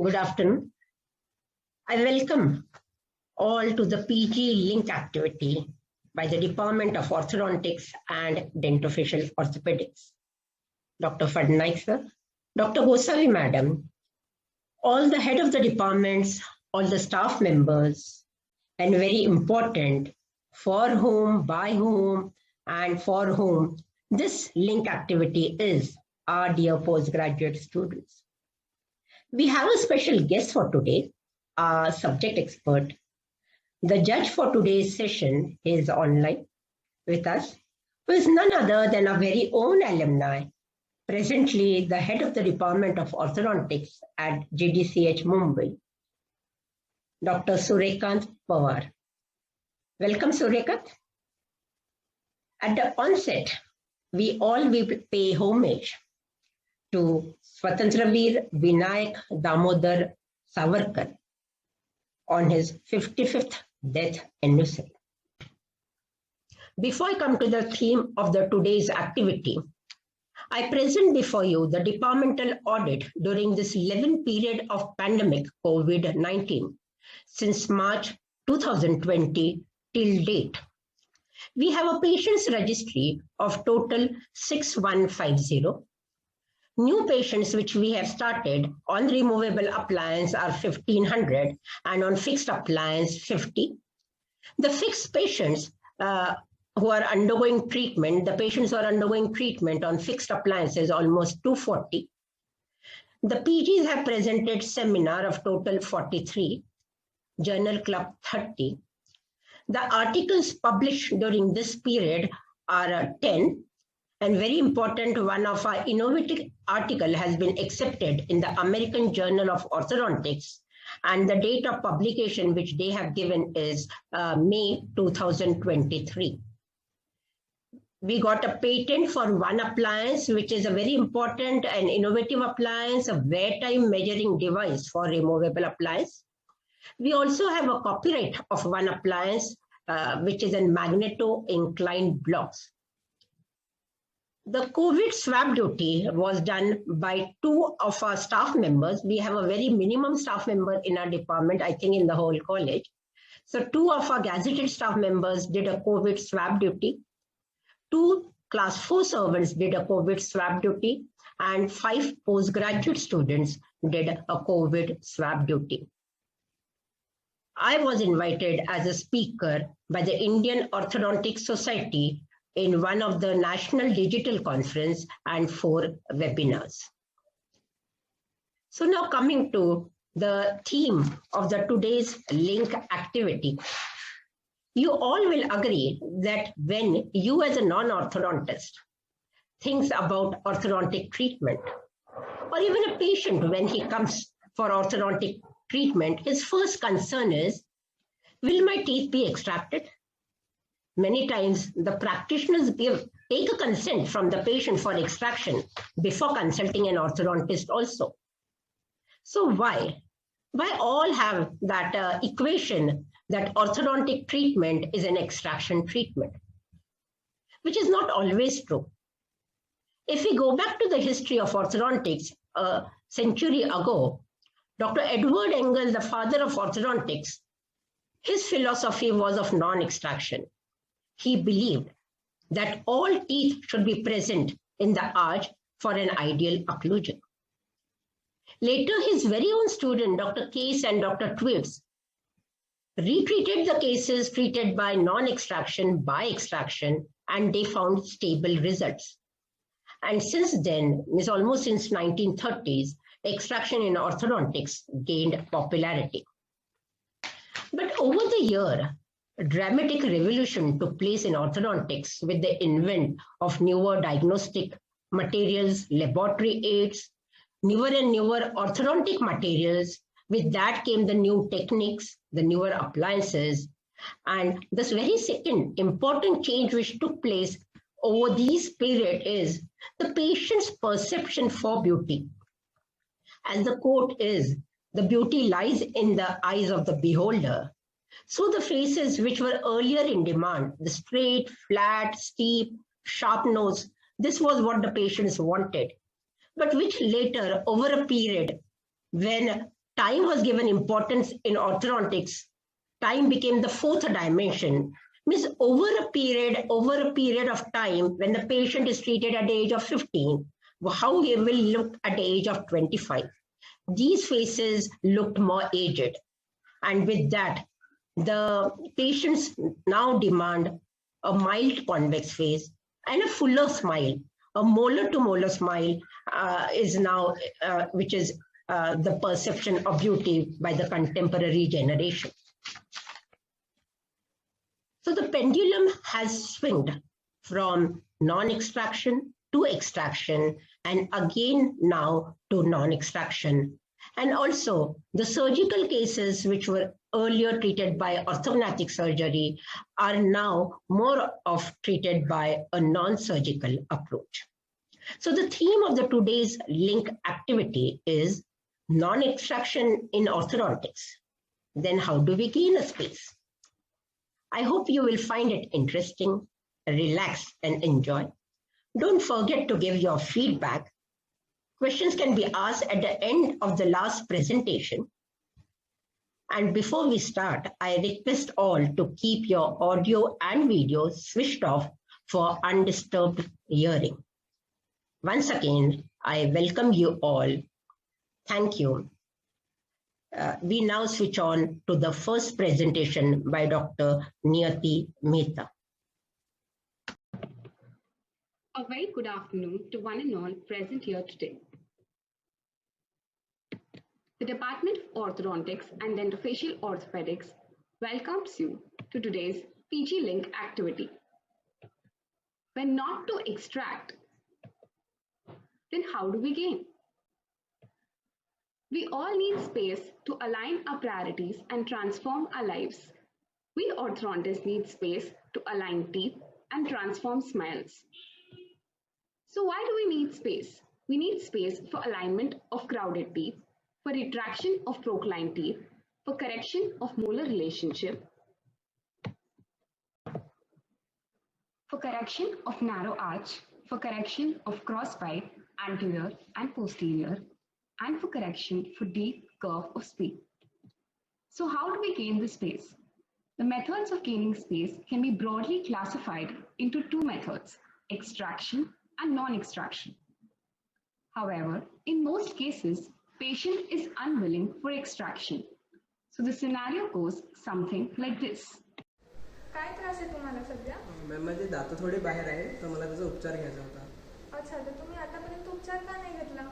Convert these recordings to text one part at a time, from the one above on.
Good afternoon. I welcome all to the PG Link activity by the Department of Orthodontics and Dentofacial Orthopedics. Dr. Fadnaik sir, Dr. Gosavi madam, all the head of the departments, all the staff members, and very important, for whom, by whom, and for whom this link activity is, our dear postgraduate students. We have a special guest for today, our subject expert. The judge for today's session is online with us, who is none other than our very own alumni, presently the head of the Department of Orthodontics at GDCH Mumbai, Dr. Suryakant Pawar. Welcome, Suryakant. At the onset, we all will pay homage to Swatantraveer Vinayak Damodar Savarkar on his 55th death anniversary. Before I come to the theme of today's activity, I present before you the departmental audit during this 11 period of pandemic COVID-19 since March 2020 till date. We have a patients registry of total 6150. New patients which we have started on removable appliance are 1500 and on fixed appliance 50. The fixed patients who are undergoing treatment, the patients who are undergoing treatment on fixed appliances almost 240. The PGs have presented seminar of total 43, journal club 30. The articles published during this period are 10. And very important, one of our innovative article has been accepted in the American Journal of Orthodontics, and the date of publication which they have given is May 2023. We got a patent for one appliance, which is a very important and innovative appliance, a wear time measuring device for removable appliance. We also have a copyright of one appliance, which is a magneto-inclined blocks. The COVID swab duty was done by 2 of our staff members. We have a very minimum staff member in our department, I think in the whole college. So 2 of our gazetted staff members did a COVID swab duty. 2 class 4 servants did a COVID swab duty, and 5 postgraduate students did a COVID swab duty. I was invited as a speaker by the Indian Orthodontic Society in one of the national digital conference and 4 webinars. So now coming to the theme of today's link activity. You all will agree that when you as a non-orthodontist thinks about orthodontic treatment, or even a patient when he comes for orthodontic treatment, his first concern is, will my teeth be extracted? Many times the practitioners take a consent from the patient for extraction before consulting an orthodontist also. So why? Why all have that equation that orthodontic treatment is an extraction treatment, which is not always true. If we go back to the history of orthodontics a century ago, Dr. Edward Engel, the father of orthodontics, his philosophy was of non-extraction. He believed that all teeth should be present in the arch for an ideal occlusion. Later, his very own student, Dr. Case and Dr. Twiggs, retreated the cases treated by non-extraction by extraction, and they found stable results. And since then, it's almost since 1930s, extraction in orthodontics gained popularity. But over the year, a dramatic revolution took place in orthodontics with the invent of newer diagnostic materials, laboratory aids, newer and newer orthodontic materials. With that came the new techniques, the newer appliances. And this very second important change which took place over this period is the patient's perception for beauty. As the quote is, the beauty lies in the eyes of the beholder. So the faces which were earlier in demand, the straight, flat, steep, sharp nose, this was what the patients wanted. but which later, over a period, when time was given importance in orthodontics, time became the fourth dimension. Means over a period of time, when the patient is treated at the age of 15, how he will look at the age of 25. These faces looked more aged. And with that, the patients now demand a mild convex face and a fuller smile. A molar to molar smile is now, which is the perception of beauty by the contemporary generation. So the pendulum has swung from non-extraction to extraction, and again now to non-extraction. And also the surgical cases which were earlier treated by orthognathic surgery are now more of treated by a non-surgical approach. So the theme of the today's link activity is non-extraction in orthodontics. Then how do we gain a space? I hope you will find it interesting, relax and enjoy. Don't forget to give your feedback. Questions can be asked at the end of the last presentation. And before we start, I request all to keep your audio and video switched off for undisturbed hearing. Once again, I welcome you all. Thank you. We now switch on to the first presentation by Dr. Niyati Mehta. A very good afternoon to one and all present here today. The Department of Orthodontics and Dentofacial Orthopedics welcomes you to today's PG Link activity. When not to extract, then how do we gain? We all need space to align our priorities and transform our lives. We orthodontists need space to align teeth and transform smiles. So why do we need space? We need space for alignment of crowded teeth, for retraction of procline teeth, for correction of molar relationship, for correction of narrow arch, for correction of crossbite, anterior and posterior, and for correction for deep curve of speed. So how do we gain the space? The methods of gaining space can be broadly classified into two methods, extraction and non-extraction. However, in most cases, patient is unwilling for extraction. So the scenario goes something like this. काय त्रास आहे तुम्हाला सध्या? Ma'am माझे दात थोडे बाहेर आहे तर मला त्याचा उपचार घ्यायचा होता. अच्छा, तर तुम्ही आतापर्यंत उपचार का नाही घेतला?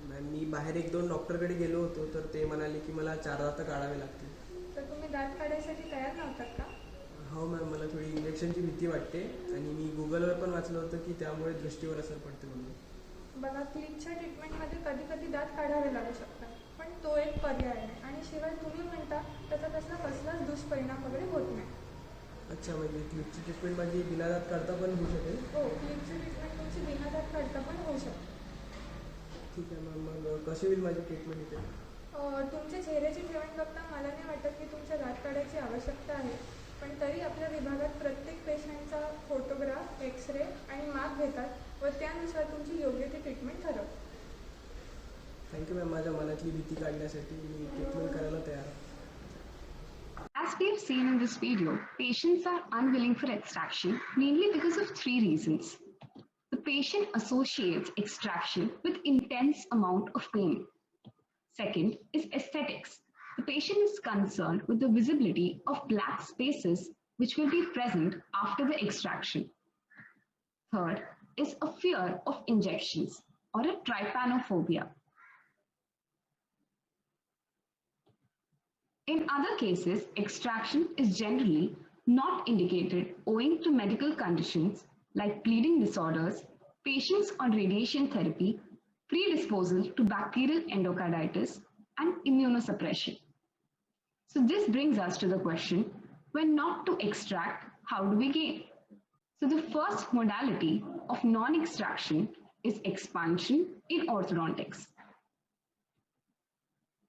मॅम मी बाहेर 1-2 डॉक्टरकडे गेलो होतो तर ते म्हणाले की मला 4 दात काढावे लागतील. तर तुम्ही दात काढायसाठी तयार नव्हतात का? हो मॅम, मला थोडी इंजेक्शनची भीती वाटते आणि मी गुगलवर पण वाचलं होतं की त्यामुळे दृष्टीवर असर पडते म्हणून. बघा, क्लिपच्या ट्रीटमेंटमध्ये कधी कधी दात काढावे लागू शकतात, पण तो एक पर्याय आहे आणि शिवाय तुम्ही म्हणता त्याचा तसा कसलाच दुष्परिणाम वगैरे होत नाही. अच्छा, म्हणजे क्लिपची ट्रीटमेंट माझी बिना दात काढता पण होऊ शकेल? हो, क्लिपची ट्रीटमेंट तुमची बिना दात काढता पण होऊ शकते. ठीक आहे मॅम, मग कशी होईल माझी ट्रीटमेंट इथे? तुमच्या चेहऱ्याची ठेवण बघता मला नाही वाटत की तुमच्या दात काढायची आवश्यकता आहे, पण तरी आपल्या विभागात प्रत्येक पेशंटचा फोटोग्राफ, एक्सरे आणि माप घेतात व त्यानुसार तुमची योग्य ती ट्रीटमेंट ठरवतात. थँक्यू मॅम, माझ्या मनातली भीती काढण्यासाठी मी ट्रीटमेंट करायला तयार आहे. As we have seen in this video, patients are unwilling for extraction mainly because of three reasons. The patient associates extraction with intense amount of pain. Second is aesthetics. The patient is concerned with the visibility of black spaces which will be present after the extraction. Third is a fear of injections or a trypanophobia. In other cases, extraction is generally not indicated owing to medical conditions like bleeding disorders, patients on radiation therapy, predisposal to bacterial endocarditis, and immunosuppression. So this brings us to the question, when not to extract, how do we gain? So the first modality of non-extraction is expansion in orthodontics.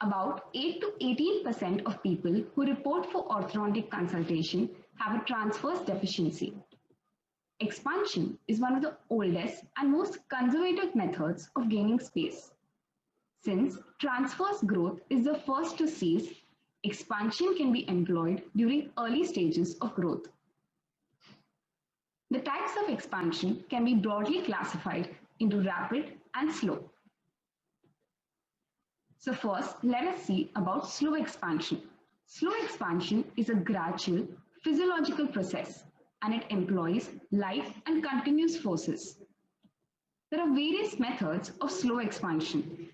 About 8 to 18% of people who report for orthodontic consultation have a transverse deficiency. expansion is one of the oldest and most conservative methods of gaining space. Since transverse growth is the first to cease, expansion can be employed during early stages of growth. The types of expansion can be broadly classified into rapid and slow. So first, let us see about slow expansion. Slow expansion is a gradual physiological process and it employs light and continuous forces. There are various methods of slow expansion.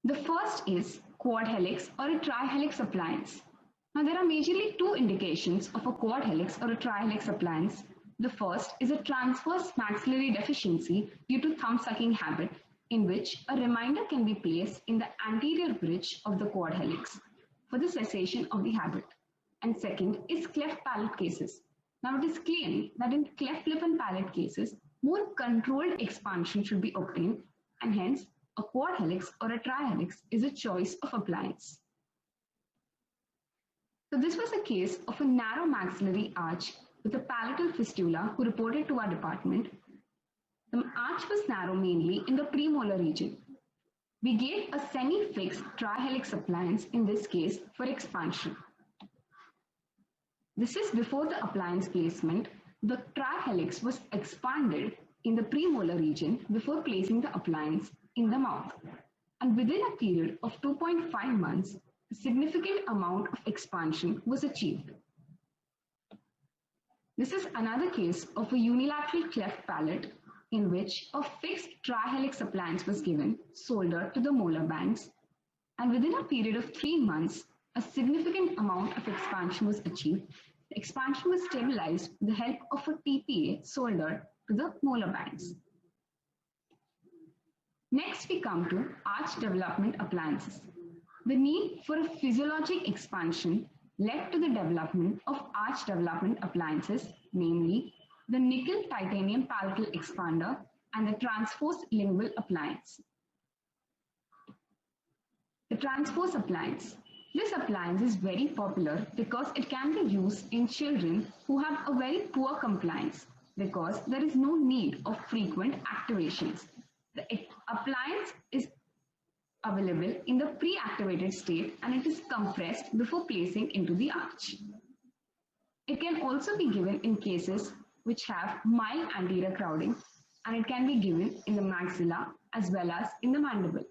The first is quad helix or a trihelix appliance. Now there are majorly two indications of a quad helix or a trihelix appliance. The first is a transverse maxillary deficiency due to thumb sucking habit, in which a reminder can be placed in the anterior bridge of the quad helix for the cessation of the habit. And second is cleft palate cases. Now it is claimed that in cleft lip and palate cases, more controlled expansion should be obtained, and hence a quad helix or a trihelix is a choice of appliance. So this was a case of a narrow maxillary arch with a palatal fistula who reported to our department. The arch was narrow mainly in the premolar region. We gave a semi-fixed trihelix appliance in this case for expansion. This is before the appliance placement. The trihelix was expanded in the premolar region before placing the appliance in the mouth. And within a period of 2.5 months, a significant amount of expansion was achieved. This is another case of a unilateral cleft palate in which a fixed trihelix appliance was given, soldered to the molar bands, and within a period of 3 months, a significant amount of expansion was achieved. The expansion was stabilized with the help of a TPA soldered to the molar bands. Next, we come to arch development appliances. The need for a physiologic expansion led to the development of arch development appliances, namely the nickel titanium palatal expander and the transverse lingual appliance. The transverse appliance. This appliance is very popular because it can be used in children who have a very poor compliance because there is no need of frequent activations. The appliance is available in the pre-activated state and it is compressed before placing into the arch. It can also be given in cases which have mild anterior crowding, and it can be given in the maxilla as well as in the mandible.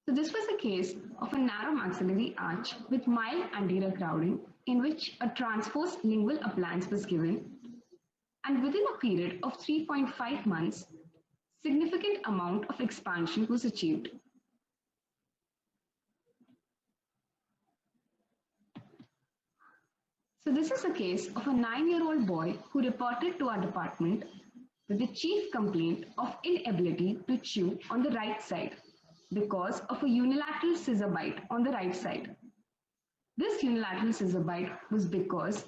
So this was a case of a narrow maxillary arch with mild anterior crowding in which a transverse lingual appliance was given, and within a period of 3.5 months, significant amount of expansion was achieved. So this is a case of a 9-year-old boy who reported to our department with the chief complaint of inability to chew on the right side because of a unilateral scissor bite on the right side. This unilateral scissor bite was because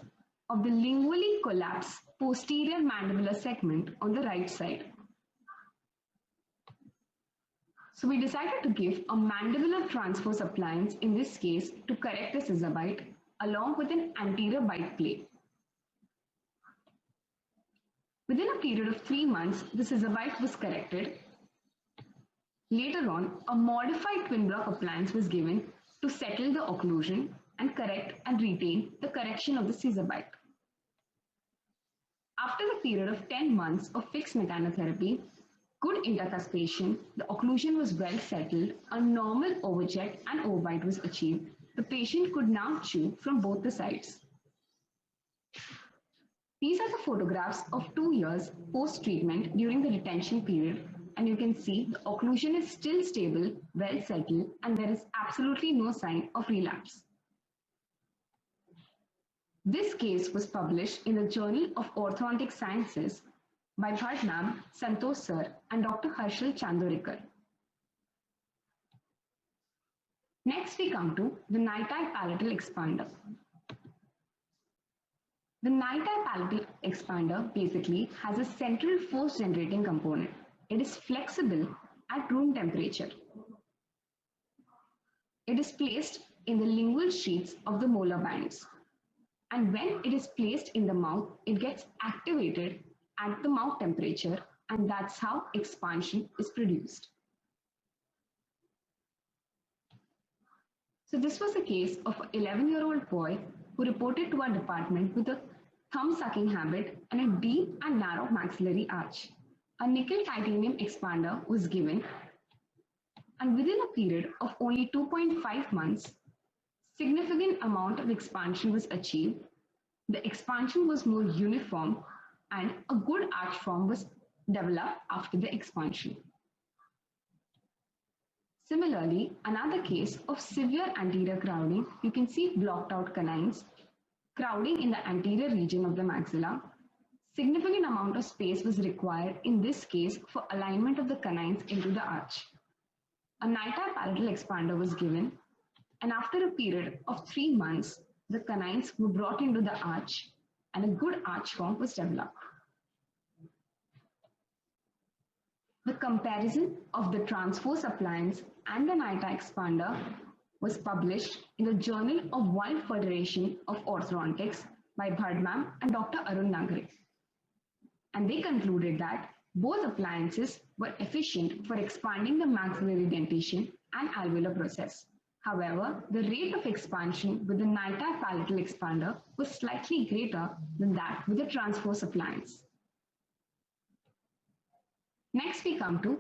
of the lingually collapsed posterior mandibular segment on the right side. So we decided to give a mandibular transverse appliance in this case to correct the scissor bite along with an anterior bite plate. Within a period of 3 months, the scissor bite was corrected. Later on, a modified twin block appliance was given to settle the occlusion and correct and retain the correction of the scissor bite. After the period of 10 months of fixed mechanotherapy, good intercuspation, the occlusion was well settled, a normal overjet and overbite was achieved. The patient could now chew from both the sides. These are the photographs of 2 years post-treatment during the retention period, and you can see the occlusion is still stable, well settled, and there is absolutely no sign of relapse. This case was published in the Journal of Orthodontic Sciences by Bhatt ma'am, Santosh sir, and Dr. Harshal Chandorikar. Next, we come to the Niti palatal expander. The Niti palatal expander basically has a central force generating component. It is flexible at room temperature. It is placed in the lingual sheaths of the molar bands. And when it is placed in the mouth, it gets activated at the mouth temperature, and that's how expansion is produced. So this was a case of an 11-year-old boy who reported to our department with a thumb-sucking habit and a deep and narrow maxillary arch. A nickel titanium expander was given, and within a period of only 2.5 months, significant amount of expansion was achieved. The expansion was more uniform and a good arch form was developed after the expansion. Similarly, another case of severe anterior crowding, you can see blocked out canines, crowding in the anterior region of the maxilla. Significant amount of space was required in this case for alignment of the canines into the arch. A NITAR palatal expander was given, and after a period of 3 months, the canines were brought into the arch and a good arch form was developed. The comparison of the transverse appliance and the NITAR expander was published in the Journal of World Federation of Orthodontics by Bhadmam and Dr. Arun Nagare. And they concluded that both appliances were efficient for expanding the maxillary dentition and alveolar process. However, the rate of expansion with the NITAR palatal expander was slightly greater than that with the transverse appliance. Next, we come to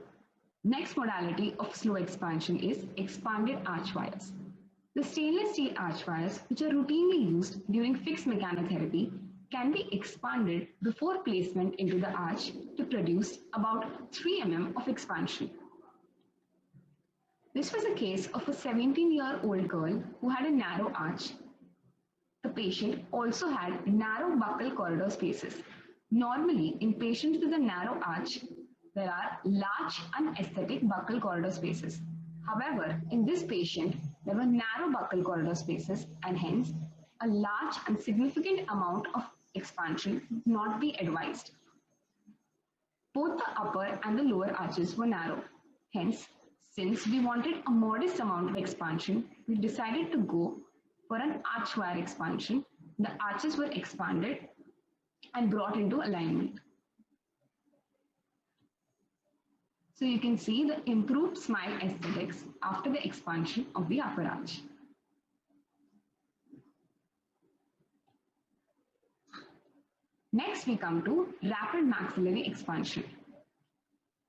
next modality of slow expansion is expanded arch wires. The stainless steel arch wires, which are routinely used during fixed mechanotherapy, can be expanded before placement into the arch to produce about 3 mm of expansion. This was a case of a 17-year-old girl who had a narrow arch. The patient also had narrow buccal corridor spaces. Normally, in patients with a narrow arch, there are large unesthetic buccal corridor spaces. However, in this patient, there were narrow buccal corridor spaces and hence a large and significant amount of expansion would not be advised. Both the upper and the lower arches were narrow. Hence, since we wanted a modest amount of expansion, we decided to go for an arch wire expansion. The arches were expanded and brought into alignment. So you can see the improved smile aesthetics after the expansion of the upper arch. Next, we come to rapid maxillary expansion.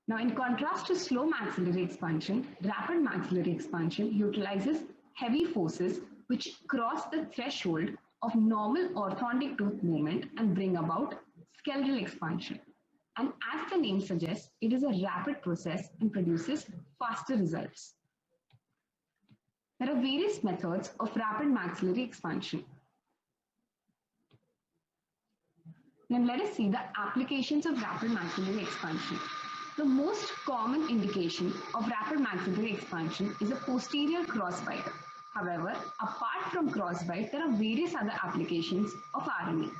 Now, in contrast to slow maxillary expansion, rapid maxillary expansion utilizes heavy forces which cross the threshold of normal orthodontic tooth movement and bring about skeletal expansion. And as the name suggests, it is a rapid process and produces faster results. There are various methods of rapid maxillary expansion. Then let us see the applications of rapid maxillary expansion. The most common indication of rapid maxillary expansion is a posterior crossbite. However, apart from crossbite, there are various other applications of RME.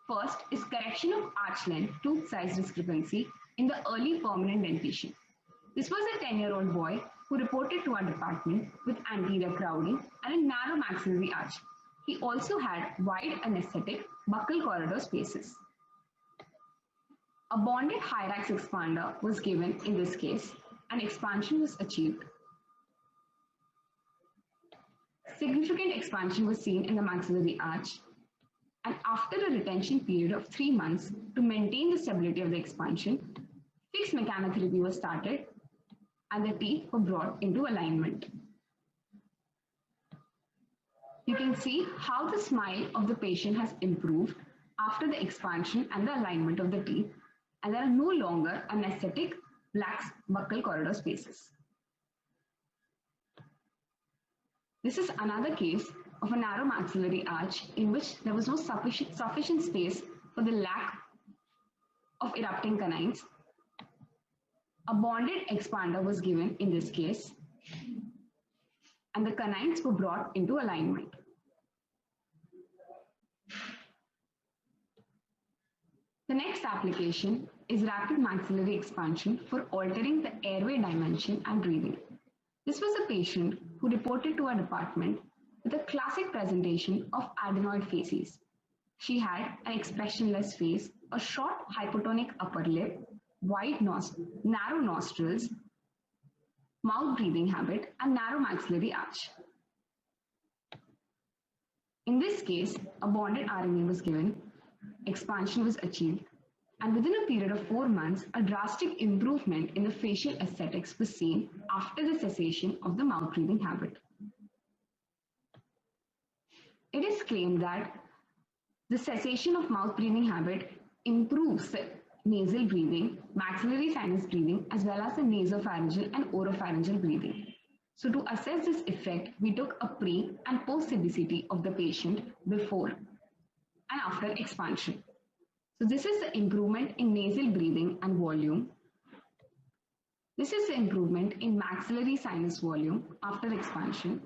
First is correction of arch length, tooth size discrepancy in the early permanent dentition. This was a 10-year-old boy who reported to our department with anterior crowding and a narrow maxillary arch. He also had wide anesthetic buccal corridor spaces. A bonded Hyrax expander was given in this case and expansion was achieved. Significant expansion was seen in the maxillary arch, and after a retention period of 3 months to maintain the stability of the expansion, fixed mechanotherapy was started and the teeth were brought into alignment. You can see how the smile of the patient has improved after the expansion and the alignment of the teeth, and there are no longer anesthetic black buccal corridor spaces. This is another case of a narrow maxillary arch in which there was no sufficient space for the lack of erupting canines. A bonded expander was given in this case, and the canines were brought into alignment. The next application is rapid maxillary expansion for altering the airway dimension and breathing. This was a patient who reported to our department with a classic presentation of adenoid facies. She had an expressionless face, a short hypotonic upper lip, narrow nostrils, mouth breathing habit, and narrow maxillary arch. In this case, a bonded RNA was given, expansion was achieved, and within a period of 4 months, a drastic improvement in the facial aesthetics was seen after the cessation of the mouth breathing habit. It is claimed that the cessation of mouth breathing habit improves the nasal breathing, maxillary sinus breathing, as well as the nasopharyngeal and oropharyngeal breathing. So to assess this effect, we took a pre and post CBCT of the patient before and after expansion. So this is the improvement in nasal breathing and volume. This is the improvement in maxillary sinus volume after expansion,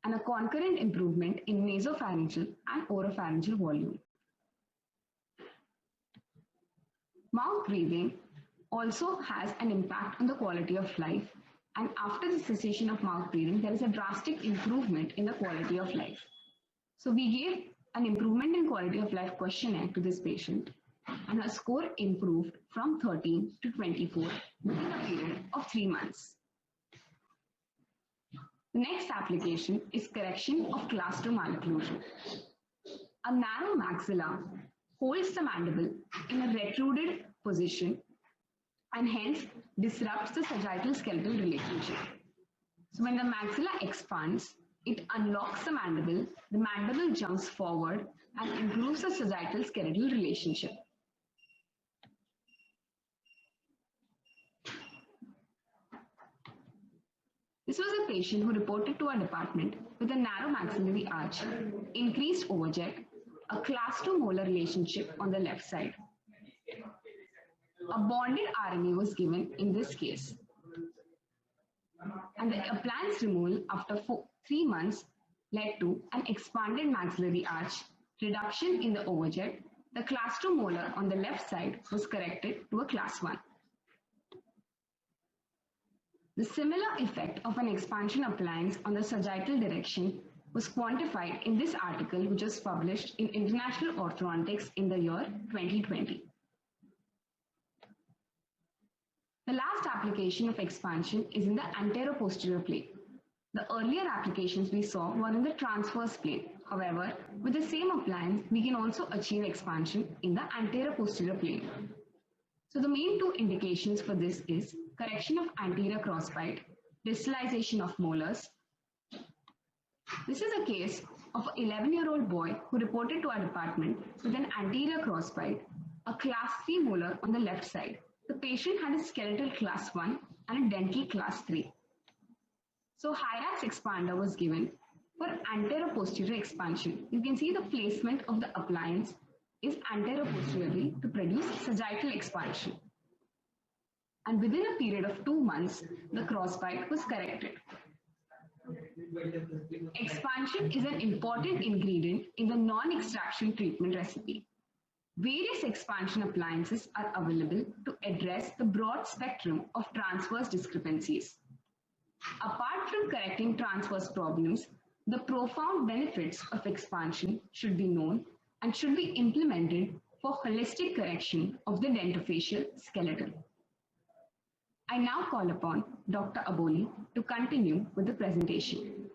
and a concurrent improvement in nasopharyngeal and oropharyngeal volume. Mouth breathing also has an impact on the quality of life, and after the cessation of mouth breathing, there is a drastic improvement in the quality of life. So we gave an improvement in quality of life questionnaire to this patient, and her score improved from 13 to 24 within a period of 3 months. The next application is correction of class 2 malocclusion. A narrow maxilla holds the mandible in a retruded position and hence disrupts the sagittal skeletal relationship. So when the maxilla expands, it unlocks the mandible jumps forward and improves the sagittal skeletal relationship. This was a patient who reported to our department with a narrow maxillary arch, increased overjet, a class 2 molar relationship on the left side. A bonded RNA was given in this case, and the appliance removal after 3 months led to an expanded maxillary arch, reduction in the overjet. The class 2 molar on the left side was corrected to a class 1. The similar effect of an expansion appliance on the sagittal direction was quantified in this article, which was published in International Orthodontics in the year 2020. The last application of expansion is in the anteroposterior plane. The earlier applications we saw were in the transverse plane. However, with the same appliance, we can also achieve expansion in the anteroposterior plane. So the main 2 indications for this is correction of anterior crossbite, distalization of molars. This is a case of an 11-year-old boy who reported to our department with an anterior crossbite, a class 3 molar on the left side. The patient had a skeletal class 1 and a dental class 3. So Hyrax expander was given for anteroposterior expansion. You can see the placement of the appliance is anteroposteriorly to produce sagittal expansion. And within a period of 2 months, the crossbite was corrected. Expansion is an important ingredient in the non-extraction treatment recipe. Various expansion appliances are available to address the broad spectrum of transverse discrepancies. Apart from correcting transverse problems, the profound benefits of expansion should be known and should be implemented for holistic correction of the dentofacial skeleton. I now call upon Dr. Aboli to continue with the presentation.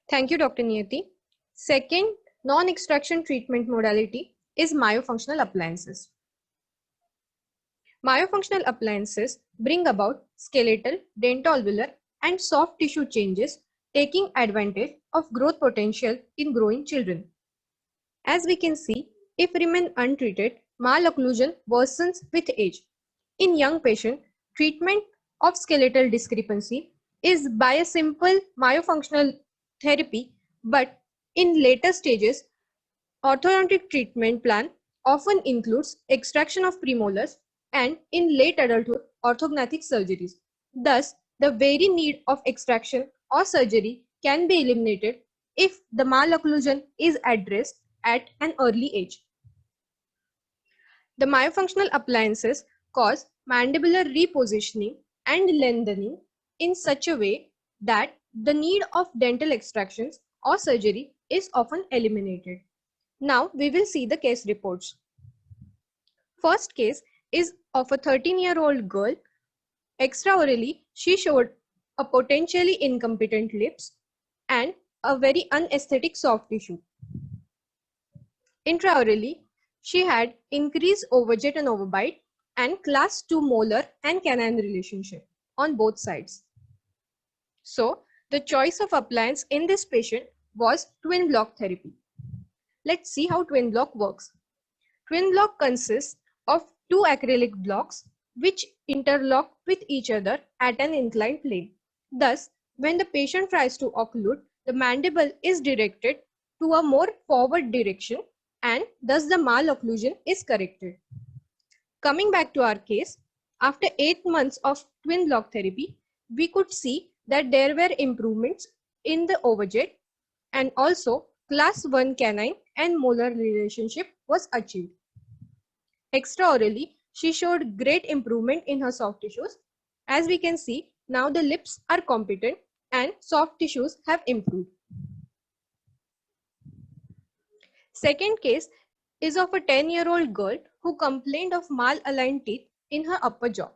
Thank you, Dr. Niyati. Second non-extraction treatment modality is myofunctional appliances. Myofunctional appliances bring about skeletal, dentalveolar, and soft tissue changes, taking advantage of growth potential in growing children. As we can see, if remain untreated, malocclusion worsens with age. In young patients, treatment of skeletal discrepancy is by a simple myofunctional therapy, but in later stages, orthodontic treatment plan often includes extraction of premolars and in late adulthood, orthognathic surgeries. Thus, the very need of extraction or surgery can be eliminated if the malocclusion is addressed at an early age. The myofunctional appliances cause mandibular repositioning and lengthening in such a way that the need of dental extractions or surgery is often eliminated. Now we will see the case reports. First case is of a 13-year-old girl. Extraorally, she showed a potentially incompetent lips and a very unesthetic soft tissue. Intraorally, she had increased overjet and overbite and class 2 molar and canine relationship on both sides. So, the choice of appliance in this patient was twin block therapy. Let's see how twin block works. Twin block consists of two acrylic blocks which interlock with each other at an inclined plane. Thus, when the patient tries to occlude, the mandible is directed to a more forward direction and thus the malocclusion is corrected. Coming back to our case, after 8 months of twin block therapy, we could see that there were improvements in the overjet and also class 1 canine and molar relationship was achieved. Extraorally, she showed great improvement in her soft tissues. As we can see, now the lips are competent and soft tissues have improved. Second case is of a 10-year-old girl who complained of malaligned teeth in her upper jaw.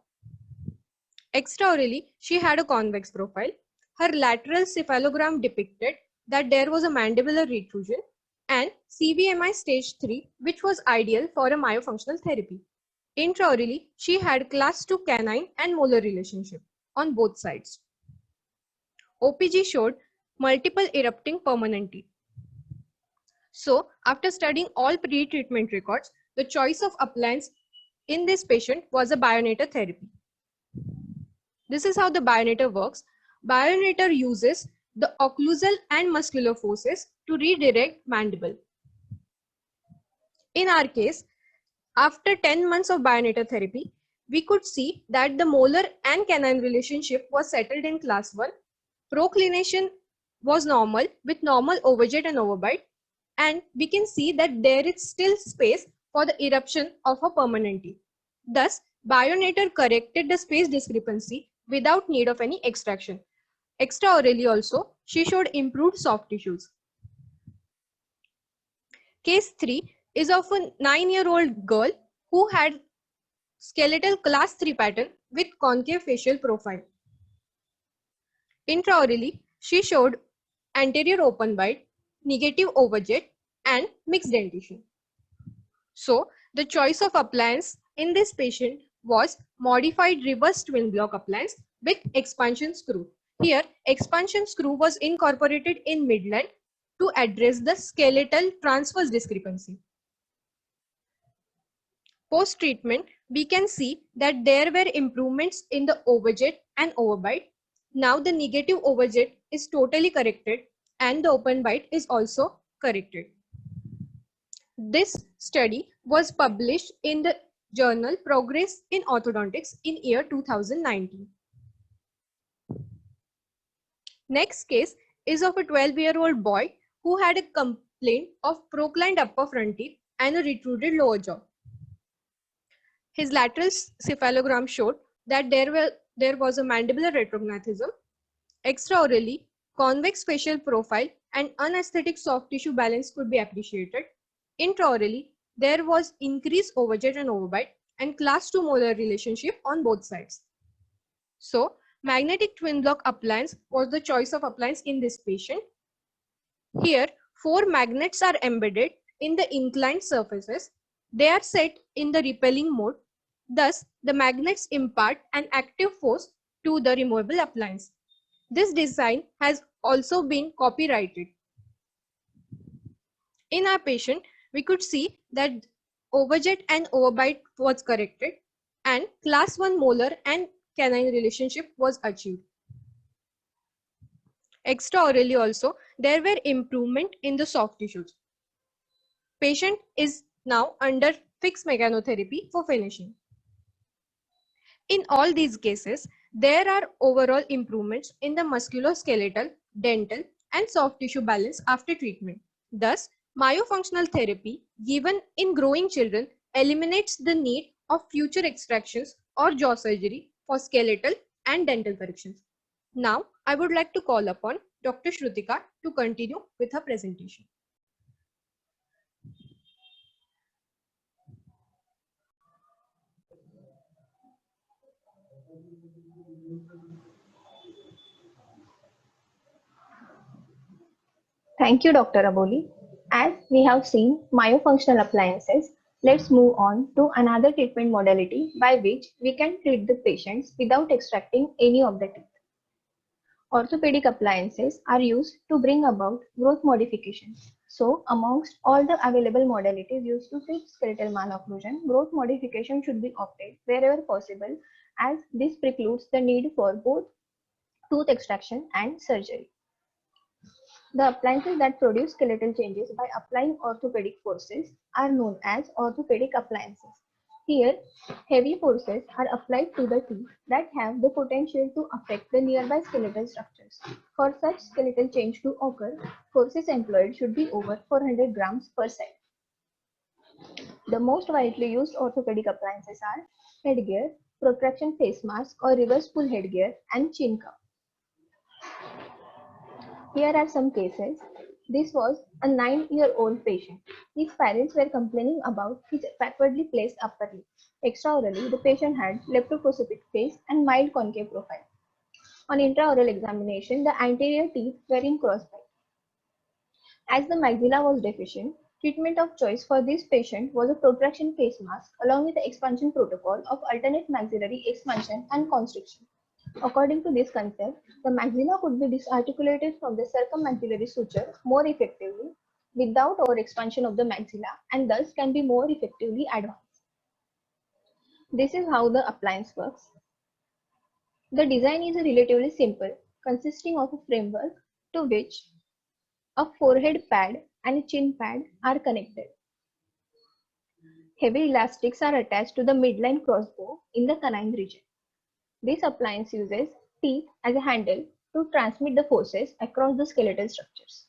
Extraorally, she had a convex profile. Her lateral cephalogram depicted that there was a mandibular retrusion and CVMI stage 3, which was ideal for a myofunctional therapy. Intraorally, she had class 2 canine and molar relationship on both sides. OPG showed multiple erupting permanent teeth. So, after studying all pre-treatment records, the choice of appliance in this patient was a Bionator therapy. This is how the Bionator works. Bionator uses the occlusal and muscular forces to redirect mandible. In our case, after 10 months of Bionator therapy, we could see that the molar and canine relationship was settled in class 1. Proclination was normal with normal overjet and overbite, and we can see that there is still space for the eruption of a permanent teeth. Thus, Bionator corrected the space discrepancy without need of any extraction. Extraorally also, she showed improved soft tissues. Case 3 is of a 9-year-old girl who had skeletal class 3 pattern with concave facial profile. Intraorally, she showed anterior open bite, negative overjet, and mixed dentition. So, the choice of appliance in this patient was modified reverse twin block appliance with expansion screw. Here, expansion screw was incorporated in midline to address the skeletal transverse discrepancy. Post-treatment, we can see that there were improvements in the overjet and overbite. Now the negative overjet is totally corrected and the open bite is also corrected. This study was published in the journal Progress in Orthodontics in year 2019. Next case is of a 12-year-old boy who had a complaint of proclined upper front teeth and a retruded lower jaw. His lateral cephalogram showed that there was a mandibular retrognathism. Extraorally, convex facial profile and unesthetic soft tissue balance could be appreciated. Intraorally, there was increased overjet and overbite and class 2 molar relationship on both sides. So, magnetic twin block appliance was the choice of appliance in this patient. Here, 4 magnets are embedded in the inclined surfaces. They are set in the repelling mode. Thus, the magnets impart an active force to the removable appliance. This design has also been copyrighted. In our patient, we could see that overjet and overbite was corrected and class 1 molar and canine relationship was achieved. Extraorally also, there were improvement in the soft tissues. Patient is now under fixed mechanotherapy for finishing. In all these cases, there are overall improvements in the musculoskeletal, dental, and soft tissue balance after treatment. Thus, myofunctional therapy given in growing children eliminates the need of future extractions or jaw surgery for skeletal and dental corrections. Now, I would like to call upon Dr. Shrutika to continue with her presentation. Thank you, Dr. Aboli. As we have seen myofunctional appliances, let's move on to another treatment modality by which we can treat the patients without extracting any of the teeth. Orthopedic appliances are used to bring about growth modifications. So, amongst all the available modalities used to treat skeletal malocclusion, growth modification should be opted wherever possible, as this precludes the need for both tooth extraction and surgery. The appliances that produce skeletal changes by applying orthopedic forces are known as orthopedic appliances. Here, heavy forces are applied to the teeth that have the potential to affect the nearby skeletal structures. For such skeletal change to occur, forces employed should be over 400 grams per side. The most widely used orthopedic appliances are headgear, protraction face mask or reverse pull headgear, and chin cup. Here are some cases. This was a 9-year-old patient. His parents were complaining about his backwardly placed upper lip. Extraorally, the patient had leptoprosophic face and mild concave profile. On intraoral examination, the anterior teeth were in crossbite. As the maxilla was deficient, treatment of choice for this patient was a protraction face mask along with the expansion protocol of alternate maxillary expansion and constriction. According to this concept, the maxilla could be disarticulated from the circummaxillary suture more effectively without overexpansion of the maxilla and thus can be more effectively advanced. This is how the appliance works. The design is relatively simple, consisting of a framework to which a forehead pad and a chin pad are connected. Heavy elastics are attached to the midline crossbow in the canine region. This appliance uses teeth as a handle to transmit the forces across the skeletal structures.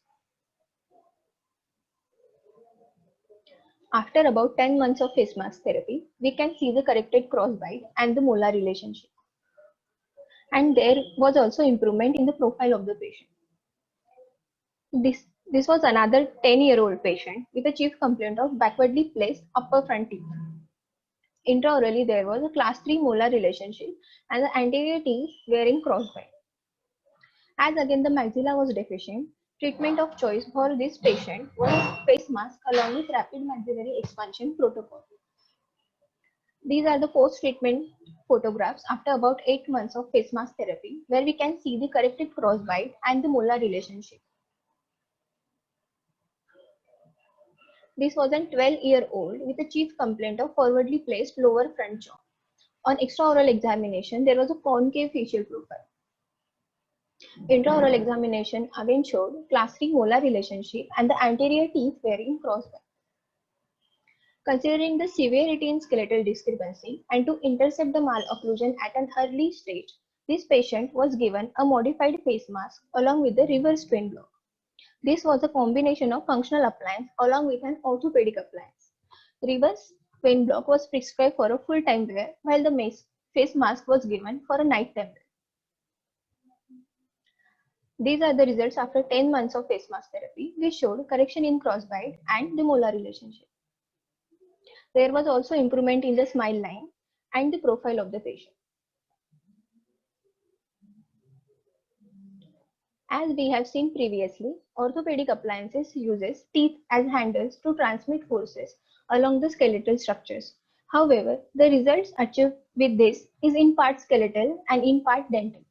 After about 10 months of face mask therapy, we can see the corrected crossbite and the molar relationship. And there was also improvement in the profile of the patient. This was another 10-year-old patient with a chief complaint of backwardly placed upper front teeth. Intraorally, there was a class 3 molar relationship and the anterior teeth were in crossbite. As again the maxilla was deficient, treatment of choice for this patient was a face mask along with rapid maxillary expansion protocol. These are the post-treatment photographs after about 8 months of face mask therapy, where we can see the corrected crossbite and the molar relationship. This was a 12-year-old with a chief complaint of forwardly placed lower front jaw. On extraoral examination, there was a concave facial profile. Intraoral examination again showed class 3 molar relationship and the anterior teeth were in crossbite. Considering the severity in skeletal discrepancy and to intercept the malocclusion at an early stage, this patient was given a modified face mask along with the reverse twin block. This was a combination of functional appliance along with an orthopedic appliance. Reverse twin block was prescribed for a full-time wear, while the face mask was given for a nighttime wear. These are the results after 10 months of face mask therapy, which showed correction in crossbite and the molar relationship. There was also improvement in the smile line and the profile of the patient. As we have seen previously, orthopedic appliances uses teeth as handles to transmit forces along the skeletal structures. However, the results achieved with this is in part skeletal and in part dental.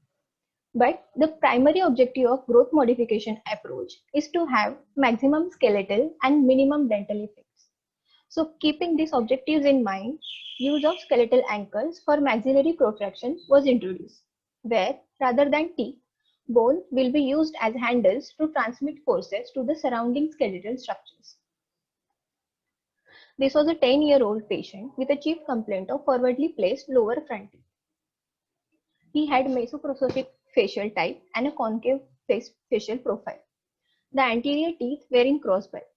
But the primary objective of growth modification approach is to have maximum skeletal and minimum dental effects. So keeping these objectives in mind, use of skeletal anchors for maxillary protraction was introduced, where rather than teeth, bone will be used as handles to transmit forces to the surrounding skeletal structures. This was a 10-year-old patient with a chief complaint of forwardly placed lower front teeth. He had mesoprosophic facial type and a concave facial profile. The anterior teeth were in crossbite.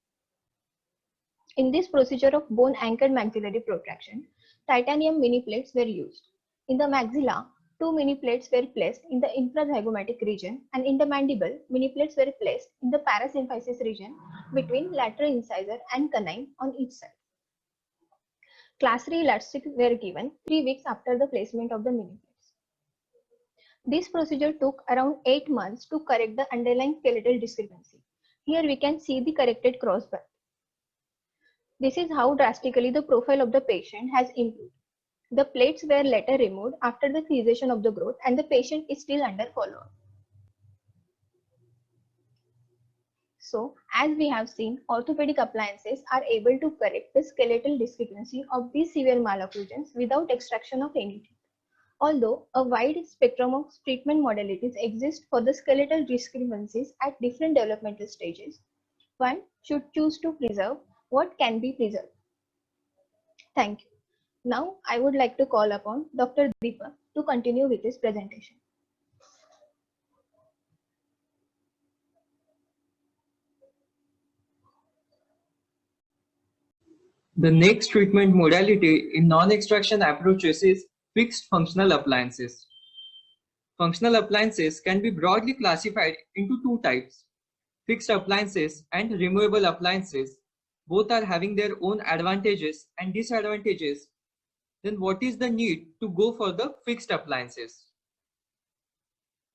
In this procedure of bone-anchored maxillary protraction, titanium mini plates were used. In the maxilla, 2 mini plates were placed in the infrazygomatic region, and in the mandible, mini plates were placed in the parasymphysis region between lateral incisor and canine on each side. Class 3 elastics were given 3 weeks after the placement of the mini plates. This procedure took around 8 months to correct the underlying skeletal discrepancy. Here we can see the corrected crossbar. This is how drastically the profile of the patient has improved. The plates were later removed after the cessation of the growth, and the patient is still under follow-up. So, as we have seen, orthopedic appliances are able to correct the skeletal discrepancy of these severe malocclusions without extraction of any teeth. Although a wide spectrum of treatment modalities exist for the skeletal discrepancies at different developmental stages, one should choose to preserve what can be preserved. Thank you. Now, I would like to call upon Dr. Deepak to continue with his presentation. The next treatment modality in non-extraction approaches is fixed functional appliances. Functional appliances can be broadly classified into two types: fixed appliances and removable appliances. Both are having their own advantages and disadvantages. Then what is the need to go for the fixed appliances?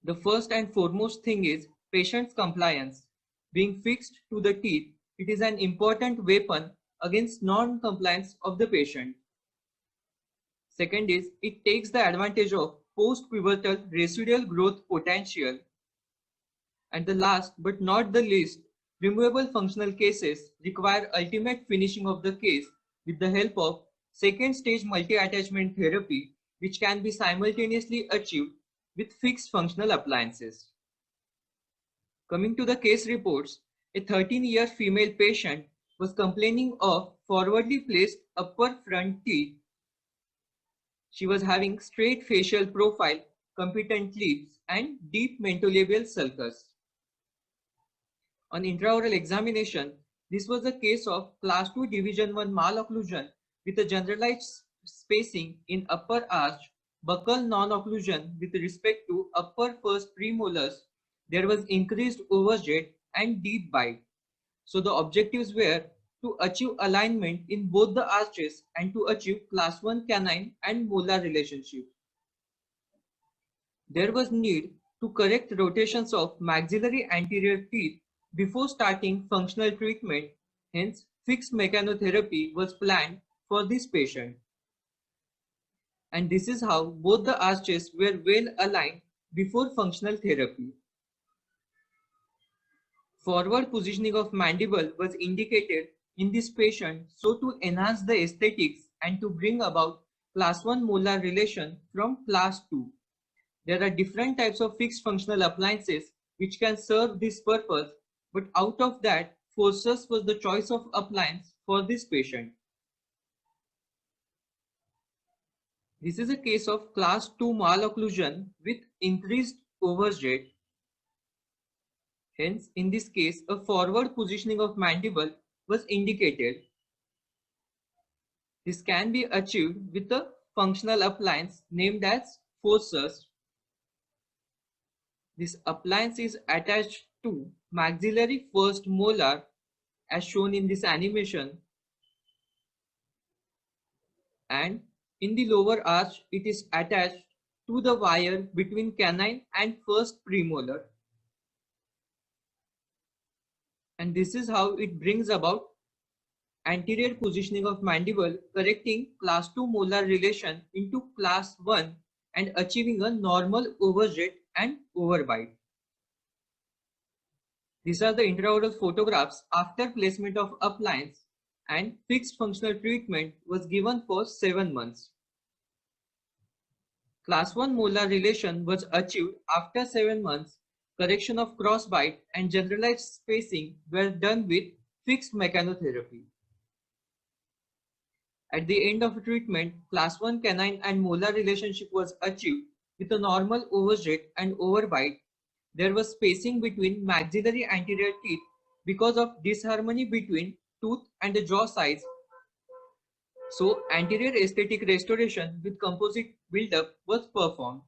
The first and foremost thing is patient's compliance. Being fixed to the teeth, it is an important weapon against non-compliance of the patient. Second is, it takes the advantage of post-pubertal residual growth potential. And the last but not the least, removable functional cases require ultimate finishing of the case with the help of second stage multi-attachment therapy, which can be simultaneously achieved with fixed functional appliances. Coming to the case reports, a 13-year female patient was complaining of forwardly placed upper front teeth. She was having straight facial profile, competent lips, and deep mentolabial sulcus. On intraoral examination, this was a case of class 2 division 1 malocclusion with a generalized spacing in upper arch, buccal non-occlusion with respect to upper first premolars. There was increased overjet and deep bite. So the objectives were to achieve alignment in both the arches and to achieve class 1 canine and molar relationship. There was need to correct rotations of maxillary anterior teeth before starting functional treatment. Hence, fixed mechanotherapy was planned for this patient. And this is how both the arches were well aligned before functional therapy. Forward positioning of mandible was indicated in this patient so to enhance the aesthetics and to bring about class 1 molar relation from class 2. There are different types of fixed functional appliances which can serve this purpose, but out of that, forceps was the choice of appliance for this patient. This is a case of class 2 malocclusion with increased overjet. Hence, in this case, a forward positioning of mandible was indicated. This can be achieved with a functional appliance named as forceps. This appliance is attached to maxillary first molar as shown in this animation, and in the lower arch it is attached to the wire between canine and first premolar. And this is how it brings about anterior positioning of mandible, correcting class 2 molar relation into class 1 and achieving a normal overjet and overbite. These are the intraoral photographs after placement of appliance, and fixed functional treatment was given for 7 months. Class 1 molar relation was achieved after 7 months. Correction of crossbite and generalized spacing were done with fixed mechanotherapy. At the end of treatment, class 1 canine and molar relationship was achieved with a normal overjet and overbite. There was spacing between maxillary anterior teeth because of disharmony between tooth and the jaw size. So anterior aesthetic restoration with composite buildup was performed,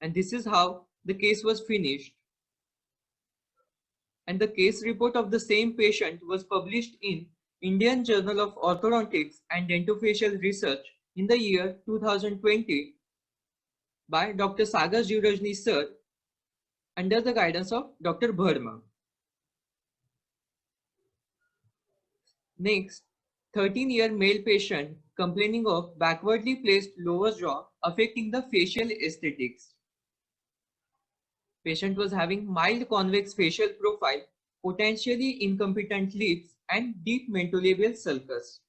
and this is how the case was finished. And the case report of the same patient was published in Indian Journal of Orthodontics and Dentofacial Research in the year 2020 by Dr. Sagar Jivrajni sir under the guidance of Dr. Bharma. Next, 13-year male patient complaining of backwardly placed lower jaw affecting the facial aesthetics. Patient was having mild convex facial profile, potentially incompetent lips and deep mentolabial sulcus.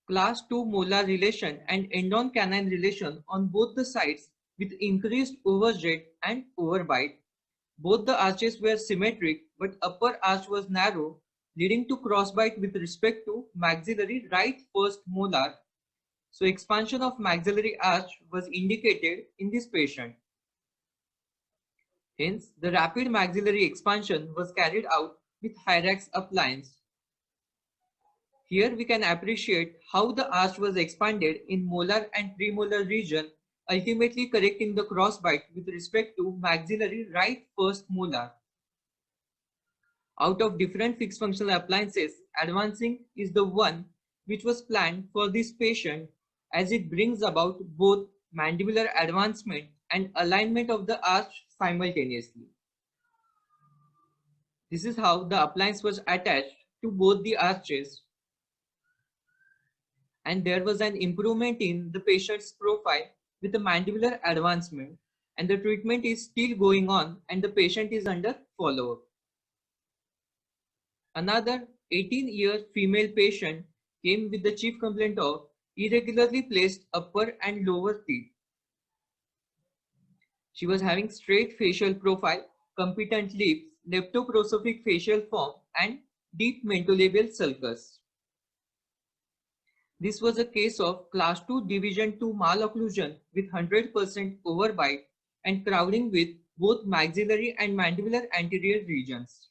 Class 2 molar relation and end-on canine relation on both the sides with increased overjet and overbite. Both the arches were symmetric, but upper arch was narrow, leading to crossbite with respect to maxillary right first molar. So expansion of maxillary arch was indicated in this patient. Hence, the rapid maxillary expansion was carried out with Hyrax appliance. Here we can appreciate how the arch was expanded in molar and premolar region, ultimately correcting the crossbite with respect to maxillary right first molar. Out of different fixed functional appliances, advancing is the one which was planned for this patient, as it brings about both mandibular advancement and alignment of the arch simultaneously. This is how the appliance was attached to both the arches, and there was an improvement in the patient's profile with the mandibular advancement, and the treatment is still going on and the patient is under follow-up. Another 18-year female patient came with the chief complaint of irregularly placed upper and lower teeth. She was having straight facial profile, competent lips, leptoprosophic facial form, and deep mentolabial sulcus. This was a case of class 2 division 2 malocclusion with 100% overbite and crowding with both maxillary and mandibular anterior regions.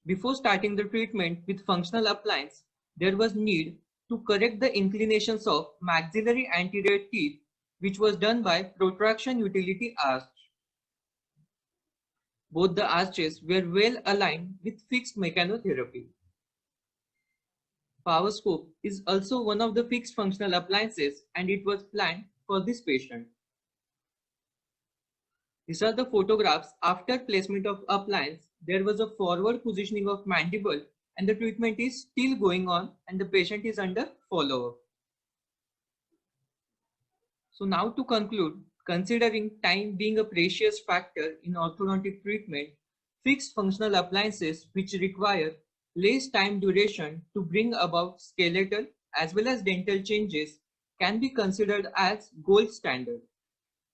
Before starting the treatment with functional appliance, there was need to correct the inclinations of maxillary anterior teeth, which was done by protraction utility arch. Both the arches were well aligned with fixed mechanotherapy. PowerScope is also one of the fixed functional appliances, and it was planned for this patient. These are the photographs after placement of appliance. There was a forward positioning of mandible, and the treatment is still going on, and the patient is under follow-up. So now to conclude, considering time being a precious factor in orthodontic treatment, fixed functional appliances which require less time duration to bring about skeletal as well as dental changes can be considered as gold standard.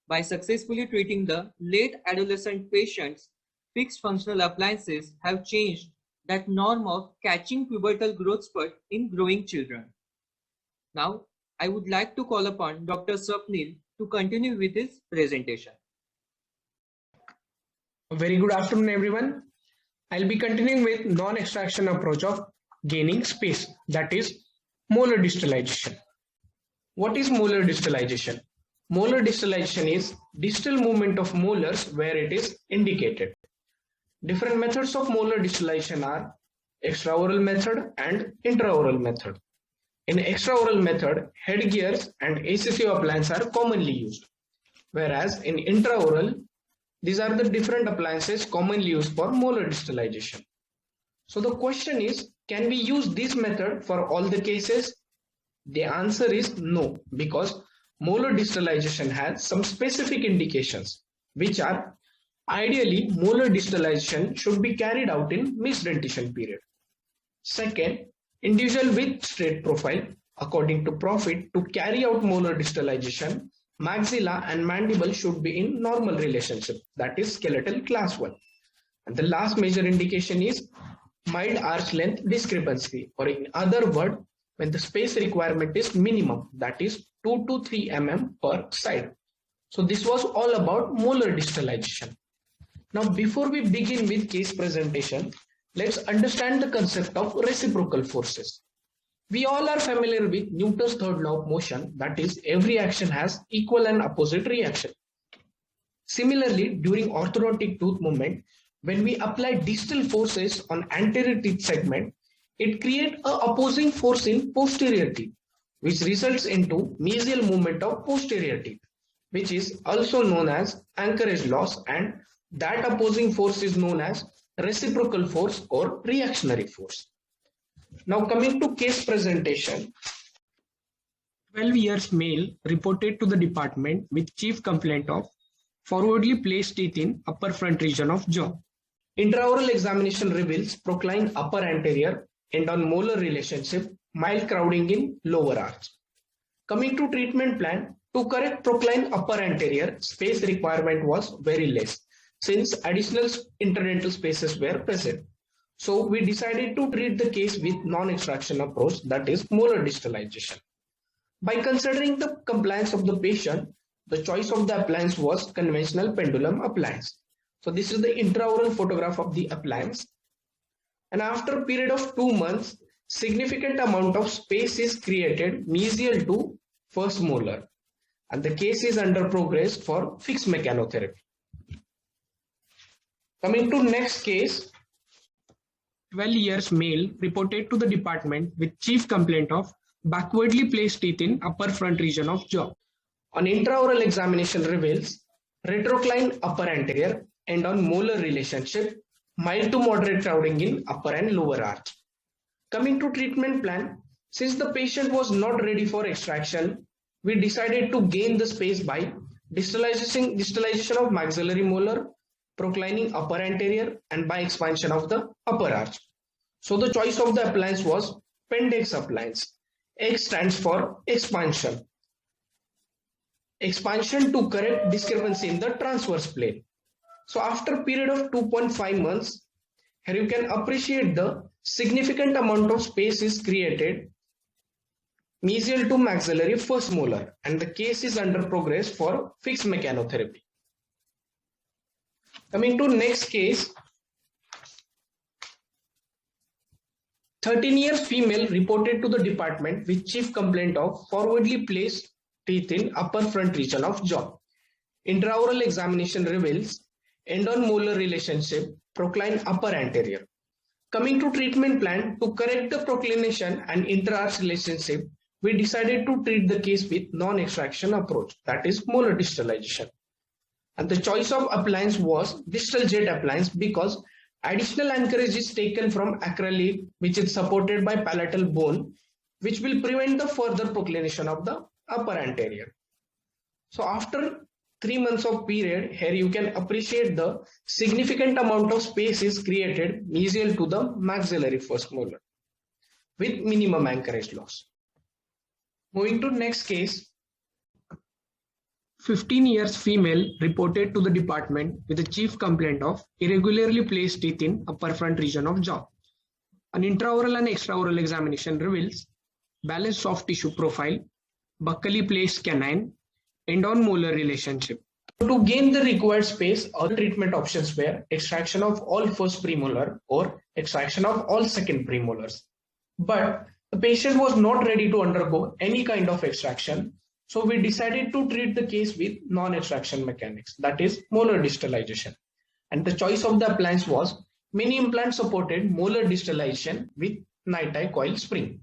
By successfully treating the late adolescent patients, fixed functional appliances have changed that norm of catching pubertal growth spurt in growing children. Now, I would like to call upon Dr. Swapnil to continue with his presentation. A very good afternoon, everyone. I'll be continuing with non-extraction approach of gaining space, that is molar distalization. What is molar distalization? Molar distalization is distal movement of molars where it is indicated. Different methods of molar distalization are extraoral method and intraoral method. In extraoral method, headgears and ACCO appliances are commonly used, whereas in intraoral, these are the different appliances commonly used for molar distalization. So the question is, can we use this method for all the cases? The answer is no, because molar distalization has some specific indications, which are ideally molar distalization should be carried out in mixed dentition period. Second, individual with straight profile, according to Profit, to carry out molar distalization, maxilla and mandible should be in normal relationship, that is skeletal class 1. And the last major indication is mild arch length discrepancy, or in other words, when the space requirement is minimum, that is 2 to 3 mm per side. So this was all about molar distalization. Now before we begin with case presentation, let's understand the concept of reciprocal forces. We all are familiar with Newton's third law of motion, that is, every action has equal and opposite reaction. Similarly, during orthodontic tooth movement, when we apply distal forces on anterior teeth segment, it creates an opposing force in posterior teeth, which results into mesial movement of posterior teeth, which is also known as anchorage loss, and that opposing force is known as reciprocal force or reactionary force. Now coming to case presentation. 12 years male reported to the department with chief complaint of forwardly placed teeth in upper front region of jaw. Intraoral examination reveals procline upper anterior and on molar relationship, mild crowding in lower arch. Coming to treatment plan, to correct procline upper anterior, space requirement was very less since additional interdental spaces were present. So we decided to treat the case with non-extraction approach, that is molar distalization. By considering the compliance of the patient, the choice of the appliance was conventional pendulum appliance. So this is the intraoral photograph of the appliance. And after a period of 2 months, significant amount of space is created mesial to first molar. And the case is under progress for fixed mechanotherapy. Coming to next case, 12 years male reported to the department with chief complaint of backwardly placed teeth in upper front region of jaw. On intraoral examination reveals retrocline upper anterior and on molar relationship, mild to moderate crowding in upper and lower arch. Coming to treatment plan, since the patient was not ready for extraction, we decided to gain the space by distalization of maxillary molar, proclining upper anterior, and by expansion of the upper arch. So the choice of the appliance was Pendex appliance. X stands for expansion. Expansion to correct discrepancy in the transverse plane. So after a period of 2.5 months, here you can appreciate the significant amount of space is created mesial to maxillary first molar, and the case is under progress for fixed mechanotherapy. Coming to next case, 13-year female reported to the department with chief complaint of forwardly placed teeth in upper front region of jaw. Intraoral examination reveals end-on-molar relationship, procline upper anterior. Coming to treatment plan, to correct the proclination and intra-arch relationship, we decided to treat the case with non-extraction approach, that is molar distalization. And the choice of appliance was distal jet appliance because additional anchorage is taken from acrylic, which is supported by palatal bone, which will prevent the further proclination of the upper anterior. So after 3 months of period, here you can appreciate the significant amount of space is created mesial to the maxillary first molar with minimum anchorage loss. Moving to next case, 15 years female reported to the department with a chief complaint of irregularly placed teeth in upper front region of jaw. An intraoral and extraoral examination reveals balanced soft tissue profile, buccally placed canine, end-on molar relationship. To gain the required space, other treatment options were extraction of all first premolar or extraction of all second premolars. But the patient was not ready to undergo any kind of extraction. So we decided to treat the case with non-extraction mechanics, that is molar distalization. And the choice of the appliance was mini implant supported molar distalization with Niti coil spring.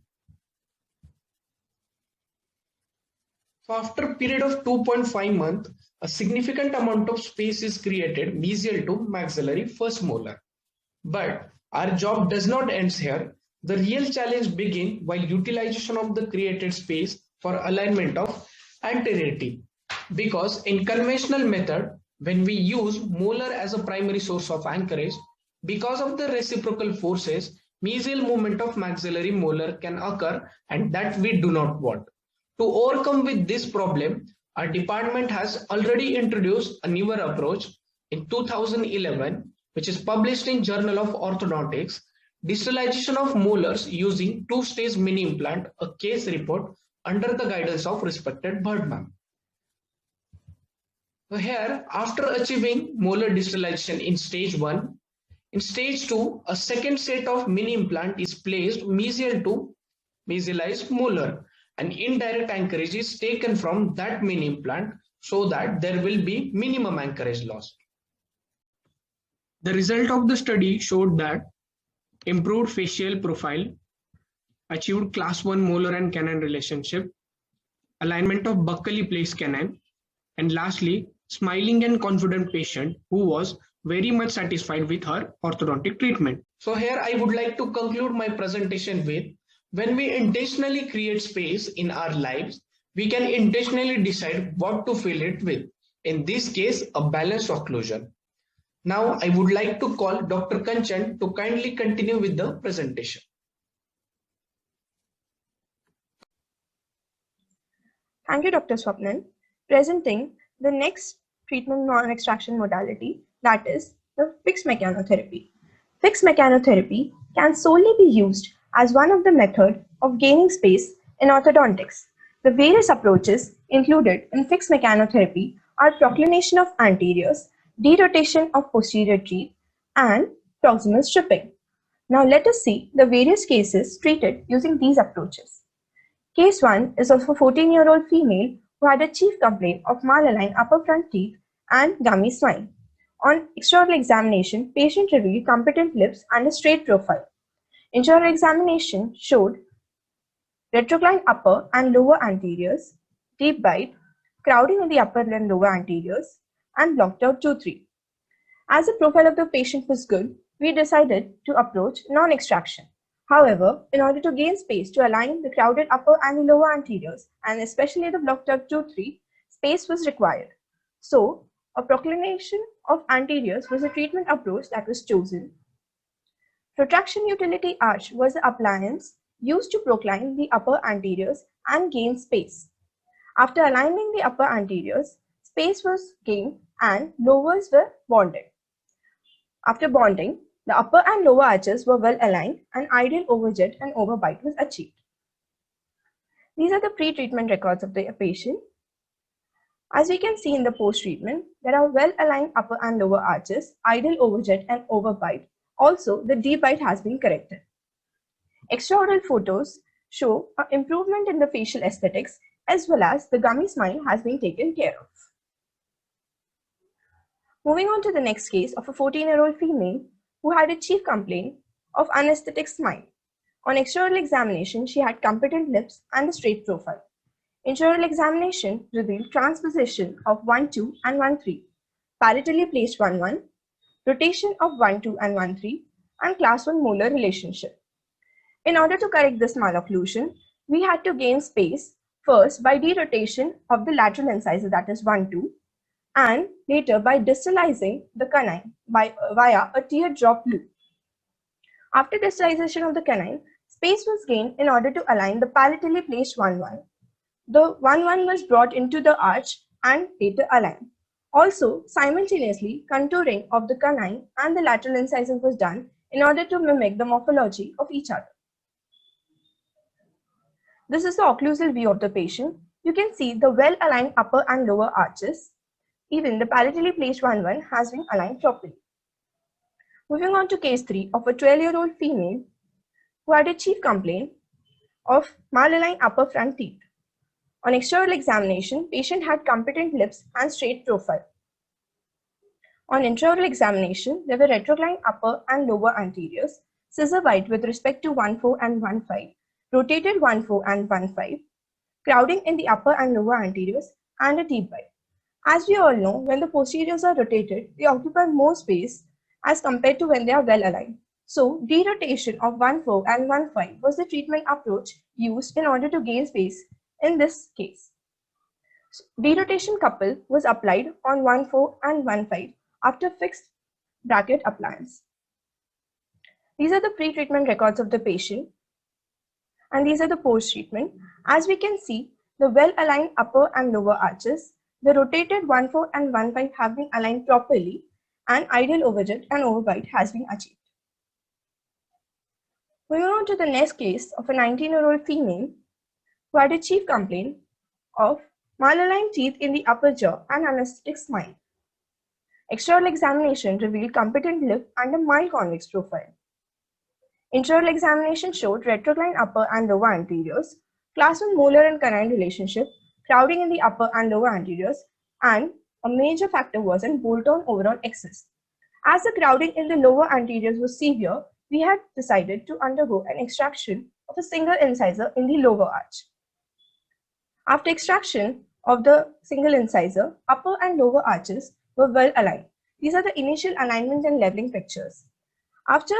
So after a period of 2.5 months, a significant amount of space is created mesial to maxillary first molar. But our job does not end here. The real challenge begins while utilization of the created space for alignment of anterior teeth. Because in conventional method, when we use molar as a primary source of anchorage, because of the reciprocal forces, mesial movement of maxillary molar can occur, and that we do not want. To overcome with this problem, our department has already introduced a newer approach in 2011, which is published in Journal of Orthodontics, distalization of molars using two-stage mini implant, a case report under the guidance of respected Bird ma'am. So here, after achieving molar distalization in stage 1, In stage 2, a second set of mini implant is placed mesial to mesialized molar. An indirect anchorage is taken from that mini implant so that there will be minimum anchorage loss. The result of the study showed that improved facial profile, achieved class 1 molar and canine relationship, alignment of buccally placed canine, and lastly, smiling and confident patient who was very much satisfied with her orthodontic treatment. So here I would like to conclude my presentation with, when we intentionally create space in our lives, we can intentionally decide what to fill it with. In this case, a balanced occlusion. Now I would like to call Dr. Kanchan to kindly continue with the presentation. Thank you, Dr. Swapnil. Presenting the next treatment non-extraction modality, that is the fixed mechanotherapy. Fixed mechanotherapy can solely be used as one of the methods of gaining space in orthodontics. The various approaches included in fixed mechanotherapy are proclination of anteriors, derotation of posterior teeth, and proximal stripping. Now let us see the various cases treated using these approaches. Case 1 is of a 14-year-old female who had a chief complaint of malaligned upper front teeth and gummy smile. On extraoral examination, patient revealed competent lips and a straight profile. Intraoral examination showed retroclined upper and lower anteriors, deep bite, crowding in the upper and lower anteriors, and blocked out tooth. As the profile of the patient was good, we decided to approach non-extraction. However, in order to gain space to align the crowded upper and lower anteriors, and especially the blocked out tooth, space was required. So, a proclination of anteriors was a treatment approach that was chosen. Protraction utility arch was the appliance used to procline the upper anteriors and gain space. After aligning the upper anteriors, space was gained and lowers were bonded. After bonding, the upper and lower arches were well aligned and ideal overjet and overbite was achieved. These are the pre-treatment records of the patient. As we can see in the post-treatment, there are well-aligned upper and lower arches, ideal overjet and overbite. Also, the deep bite has been corrected. Extraoral photos show an improvement in the facial aesthetics as well as the gummy smile has been taken care of. Moving on to the next case of a 14-year-old female who had a chief complaint of anesthetic smile. On extraoral examination, she had competent lips and a straight profile. Intraoral examination revealed transposition of 1-2 and 1-3, parietally placed 1-1, rotation of 1-2 and 1-3, and class 1 molar relationship. In order to correct this malocclusion, we had to gain space first by derotation of the lateral incisor, that is 1-2, and later by distalizing the canine via a teardrop loop. After distalization of the canine, space was gained in order to align the parietally placed 1-1. The 1-1 was brought into the arch and later aligned. Also, simultaneously, contouring of the canine and the lateral incisor was done in order to mimic the morphology of each other. This is the occlusal view of the patient. You can see the well-aligned upper and lower arches. Even the parietally placed 1-1 has been aligned properly. Moving on to case 3 of a 12-year-old female who had a chief complaint of malaligned upper front teeth. On extraoral examination, patient had competent lips and straight profile. On intraoral examination, there were retroclined upper and lower anteriors, scissor bite with respect to 1-4 and 1-5, rotated 1-4 and 1-5, crowding in the upper and lower anteriors, and a deep bite. As we all know, when the posteriors are rotated, they occupy more space as compared to when they are well aligned. So, derotation of 1-4 and 1-5 was the treatment approach used in order to gain space in this case. Derotation couple was applied on 1-4 and 1-5 after fixed bracket appliance. These are the pre-treatment records of the patient and these are the post-treatment. As we can see, the well-aligned upper and lower arches, the rotated 1-4 and 1-5 have been aligned properly and ideal overjet and overbite has been achieved. Moving on to the next case of a 19-year-old female who had a chief complaint of malaligned teeth in the upper jaw and anesthetic smile. Extraoral examination revealed competent lip and a mild convex profile. Intraoral examination showed retrocline upper and lower anteriors, class 1 molar and canine relationship, crowding in the upper and lower anteriors, and a major factor was in bolt-on overall excess. As the crowding in the lower anteriors was severe, we had decided to undergo an extraction of a single incisor in the lower arch. After extraction of the single incisor, upper and lower arches were well aligned. These are the initial alignment and leveling pictures. After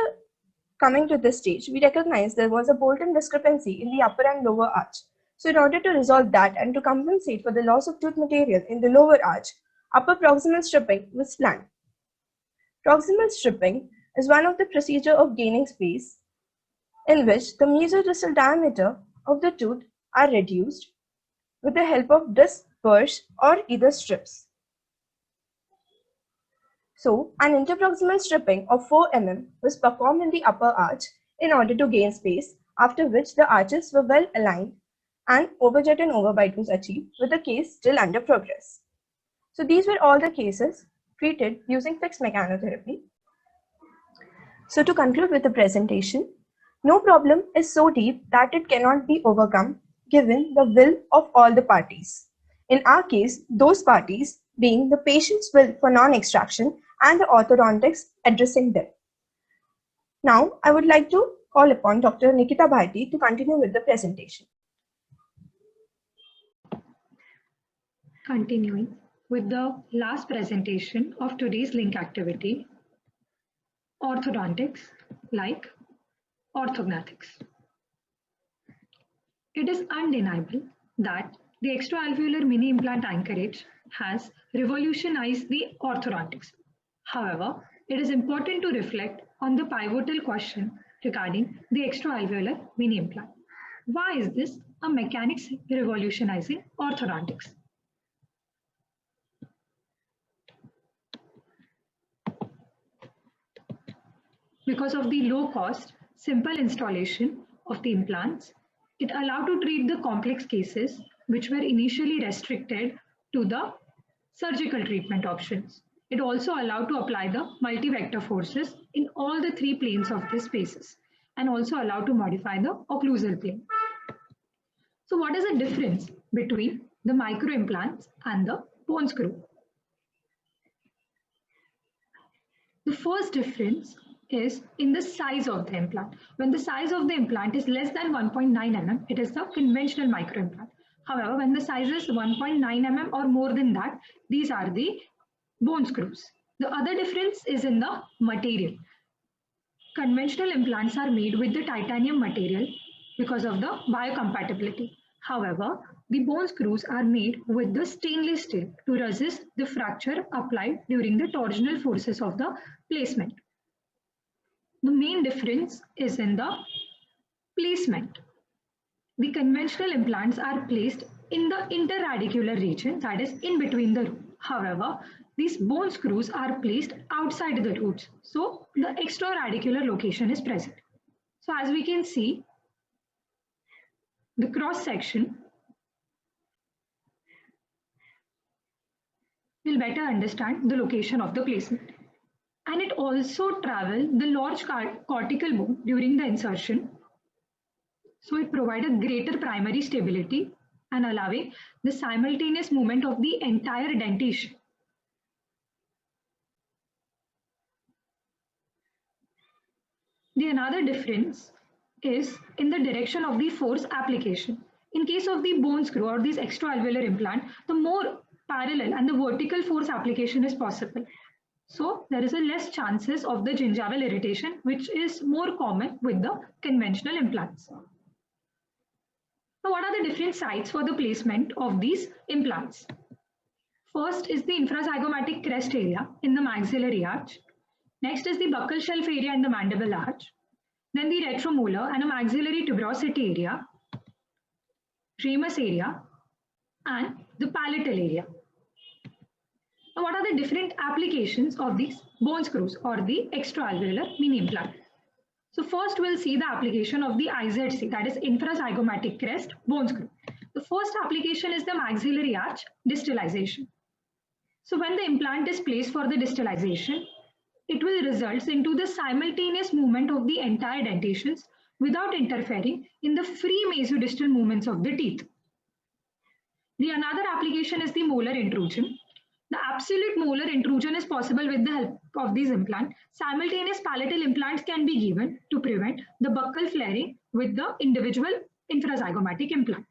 coming to this stage, we recognized there was a bolt-on discrepancy in the upper and lower arch. So in order to resolve that and to compensate for the loss of tooth material in the lower arch, upper proximal stripping was planned. Proximal stripping is one of the procedure of gaining space in which the mesodistal diameter of the tooth are reduced with the help of disc, burrs, or either strips. So, an interproximal stripping of 4 mm was performed in the upper arch in order to gain space, after which the arches were well aligned and overjet and overbite was achieved, with the case still under progress. So, these were all the cases treated using fixed mechanotherapy. So, to conclude with the presentation, no problem is so deep that it cannot be overcome given the will of all the parties. In our case, those parties being the patient's will for non-extraction and the orthodontics addressing them. Now, I would like to call upon Dr. Nikita Bharti to continue with the presentation. Continuing with the last presentation of today's link activity, orthodontics like orthognathics. It is undeniable that the extraalveolar mini implant anchorage has revolutionized the orthodontics. However, it is important to reflect on the pivotal question regarding the extraalveolar mini implant. Why is this a mechanics revolutionizing orthodontics? Because of the low cost, simple installation of the implants, it allowed to treat the complex cases which were initially restricted to the surgical treatment options. It also allowed to apply the multi-vector forces in all the 3 planes of the spaces and also allowed to modify the occlusal plane. So what is the difference between the micro implants and the bone screw? The first difference is in the size of the implant. When the size of the implant is less than 1.9 mm, it is the conventional micro implant. However, when the size is 1.9 mm or more than that, these are the bone screws. The other difference is in the material. Conventional implants are made with the titanium material because of the biocompatibility. However, the bone screws are made with the stainless steel to resist the fracture applied during the torsional forces of the placement. The main difference is in the placement. The conventional implants are placed in the interradicular region, that is in between the root. However, these bone screws are placed outside the roots. So the extraradicular location is present. So as we can see, the cross section will better understand the location of the placement. And it also travels the large cortical bone during the insertion. So it provided greater primary stability and allowing the simultaneous movement of the entire dentition. The another difference is in the direction of the force application. In case of the bone screw or this extraalveolar implant, the more parallel and the vertical force application is possible. So there is a less chances of the gingival irritation, which is more common with the conventional implants. Now, what are the different sites for the placement of these implants? First is the infrazygomatic crest area in the maxillary arch. Next is the buccal shelf area in the mandible arch. Then the retromolar and a maxillary tuberosity area, ramus area, and the palatal area. Now, what are the different applications of these bone screws or the extraalveolar mini implant? So first we'll see the application of the IZC, that is infrazygomatic crest bone screw. The first application is the maxillary arch distalization. So when the implant is placed for the distalization, it will result into the simultaneous movement of the entire dentations without interfering in the free mesodistal movements of the teeth. The another application is the molar intrusion. The absolute molar intrusion is possible with the help of these implants. Simultaneous palatal implants can be given to prevent the buccal flaring with the individual infrazygomatic implant.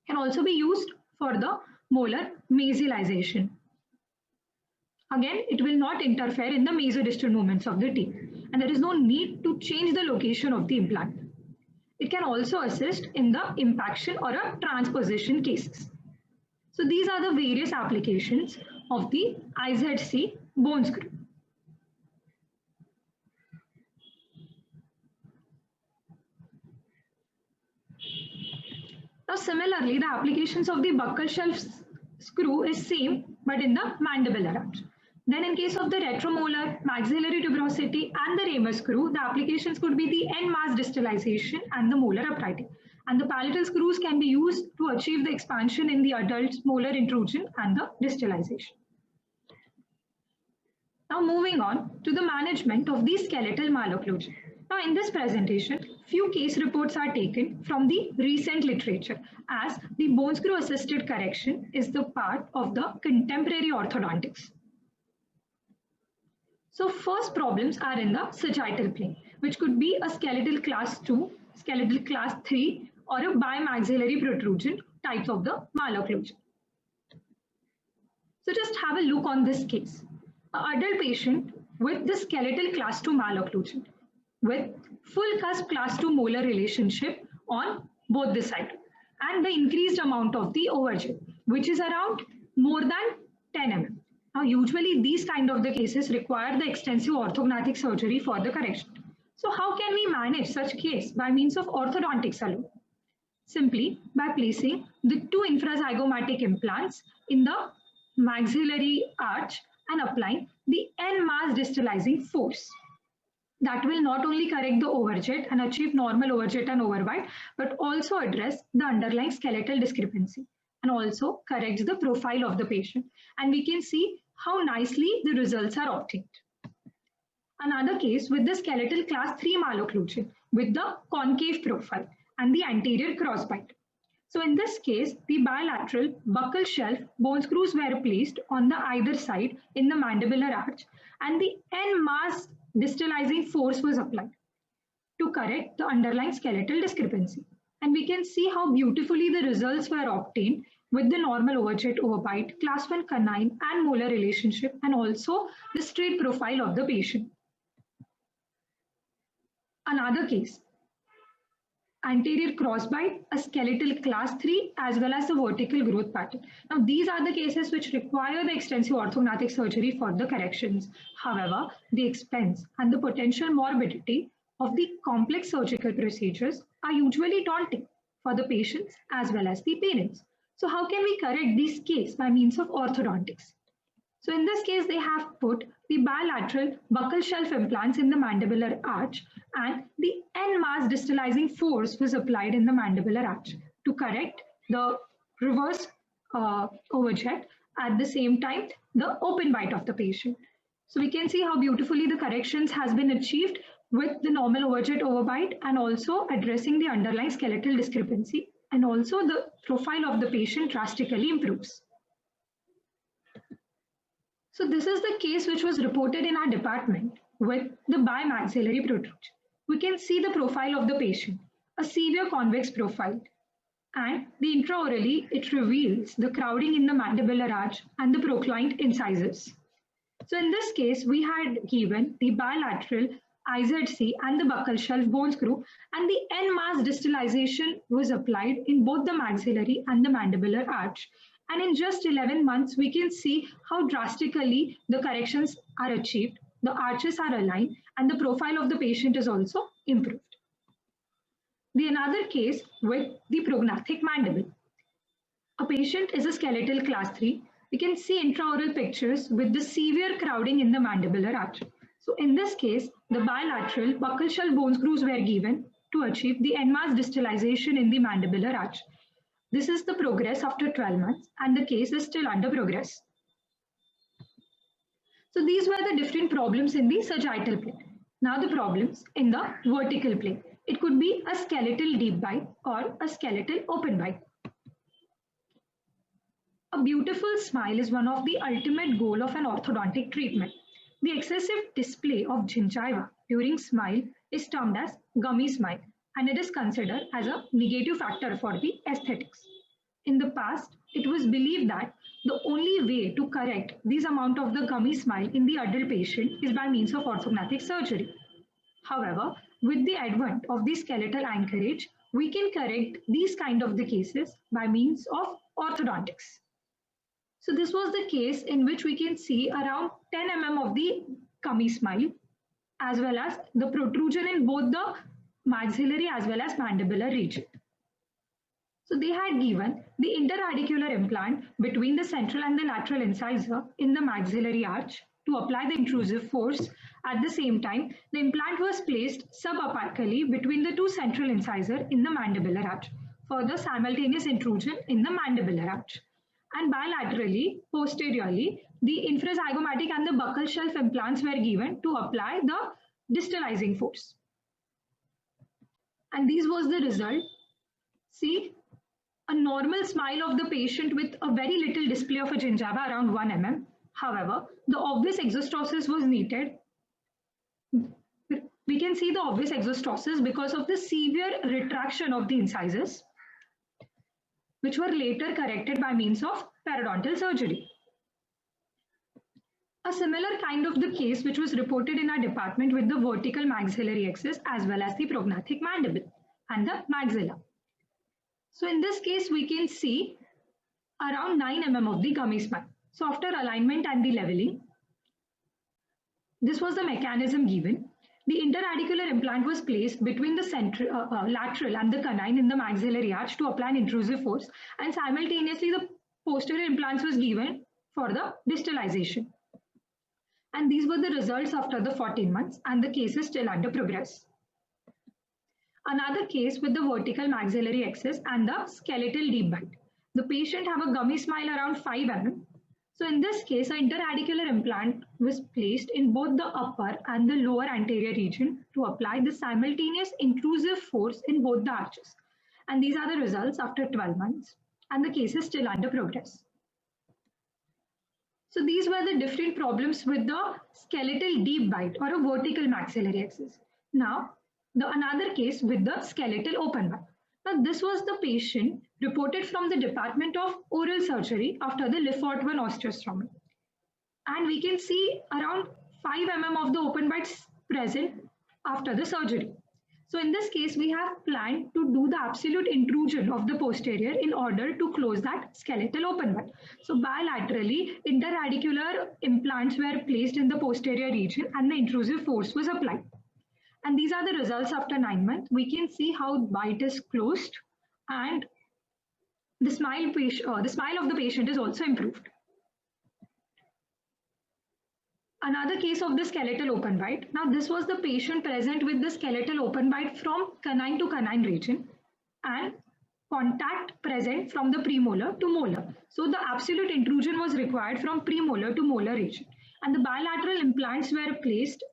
Can also be used for the molar mesialization. Again, it will not interfere in the mesodistal movements of the teeth, and there is no need to change the location of the implant. It can also assist in the impaction or a transposition cases. So these are the various applications of the IZC bone screw. Now similarly, the applications of the buccal shelf screw is same but in the mandibular arch. Then in case of the retromolar, maxillary tuberosity and the Ramus screw, the applications could be the end mass distalization and the molar uprighting. And the palatal screws can be used to achieve the expansion in the adult molar intrusion and the distalization. Now moving on to the management of the skeletal malocclusion. Now in this presentation, few case reports are taken from the recent literature, as the bone screw assisted correction is the part of the contemporary orthodontics. So first problems are in the sagittal plane, which could be a skeletal class 2, skeletal class 3, or a bimaxillary protrusion types of the malocclusion. So just have a look on this case. An adult patient with the skeletal class 2 malocclusion with full cusp class 2 molar relationship on both the sides and the increased amount of the overjet, which is around more than 10 mm. Now, usually these kind of the cases require the extensive orthognathic surgery for the correction. So how can we manage such case by means of orthodontics alone? Simply by placing the 2 infrazygomatic implants in the maxillary arch and applying the end mass distalizing force. That will not only correct the overjet and achieve normal overjet and overbite, but also address the underlying skeletal discrepancy and also corrects the profile of the patient. And we can see how nicely the results are obtained. Another case with the skeletal class 3 malocclusion with the concave profile and the anterior crossbite. So in this case, the bilateral buccal shelf bone screws were placed on the either side in the mandibular arch, and the end mass distalizing force was applied to correct the underlying skeletal discrepancy. And we can see how beautifully the results were obtained with the normal overjet overbite, class 1 canine and molar relationship, and also the straight profile of the patient. Another case, anterior crossbite, a skeletal class 3, as well as the vertical growth pattern. Now, these are the cases which require the extensive orthognathic surgery for the corrections. However, the expense and the potential morbidity of the complex surgical procedures are usually daunting for the patients as well as the parents. So how can we correct this case by means of orthodontics? So in this case, they have put the bilateral buccal shelf implants in the mandibular arch, and the end mass distalizing force was applied in the mandibular arch to correct the reverse overjet, at the same time the open bite of the patient. So we can see how beautifully the corrections has been achieved with the normal overjet overbite and also addressing the underlying skeletal discrepancy, and also the profile of the patient drastically improves. So this is the case which was reported in our department with the bimaxillary protrusion. We can see the profile of the patient, a severe convex profile, and the intraorally it reveals the crowding in the mandibular arch and the proclined incisors. So in this case, we had given the bilateral IZC and the buccal shelf bone screw, and the end mass distalization was applied in both the maxillary and the mandibular arch. And in just 11 months, we can see how drastically the corrections are achieved, the arches are aligned, and the profile of the patient is also improved. The another case with the prognathic mandible. A patient is a skeletal class 3. We can see intraoral pictures with the severe crowding in the mandibular arch. So in this case, the bilateral buccal shelf bone screws were given to achieve the end mass distalization in the mandibular arch. This is the progress after 12 months, and the case is still under progress. So these were the different problems in the sagittal plane. Now the problems in the vertical plane. It could be a skeletal deep bite or a skeletal open bite. A beautiful smile is one of the ultimate goal of an orthodontic treatment. The excessive display of gingiva during smile is termed as gummy smile, and it is considered as a negative factor for the aesthetics. In the past, it was believed that the only way to correct this amount of the gummy smile in the adult patient is by means of orthodontic surgery. However, with the advent of the skeletal anchorage, we can correct these kind of the cases by means of orthodontics. So this was the case in which we can see around 10 mm of the gummy smile, as well as the protrusion in both the maxillary as well as mandibular region. So they had given the interradicular implant between the central and the lateral incisor in the maxillary arch to apply the intrusive force. At the same time, the implant was placed subapically between the two central incisors in the mandibular arch for the simultaneous intrusion in the mandibular arch. And bilaterally, posteriorly, the infrazygomatic and the buccal shelf implants were given to apply the distalizing force. And this was the result. See, a normal smile of the patient with a very little display of a gingiva around 1 mm. However, the obvious exostosis was needed. We can see the obvious exostosis because of the severe retraction of the incisors, which were later corrected by means of periodontal surgery. A similar kind of the case which was reported in our department with the vertical maxillary axis as well as the prognathic mandible and the maxilla. So in this case, we can see around 9 mm of the gummy smile. So after alignment and the leveling, this was the mechanism given. The interradicular implant was placed between the lateral and the canine in the maxillary arch to apply an intrusive force, and simultaneously the posterior implants was given for the distalization. And these were the results after the 14 months, and the case is still under progress. Another case with the vertical maxillary axis and the skeletal deep bite. The patient have a gummy smile around 5 mm. So in this case, an interradicular implant was placed in both the upper and the lower anterior region to apply the simultaneous intrusive force in both the arches. And these are the results after 12 months, and the case is still under progress. So these were the different problems with the skeletal deep bite or a vertical maxillary axis. Now, another case with the skeletal open bite. Now, this was the patient reported from the Department of Oral Surgery after the Lefort-1 osteostomy. And we can see around 5 mm of the open bites present after the surgery. So in this case, we have planned to do the absolute intrusion of the posterior in order to close that skeletal open bite. So bilaterally, interradicular implants were placed in the posterior region and the intrusive force was applied. And these are the results after 9 months. We can see how bite is closed and the smile of the patient is also improved. Another case of the skeletal open bite. Now this was the patient present with the skeletal open bite from canine to canine region and contact present from the premolar to molar. So the absolute intrusion was required from premolar to molar region. And the bilateral implants were placed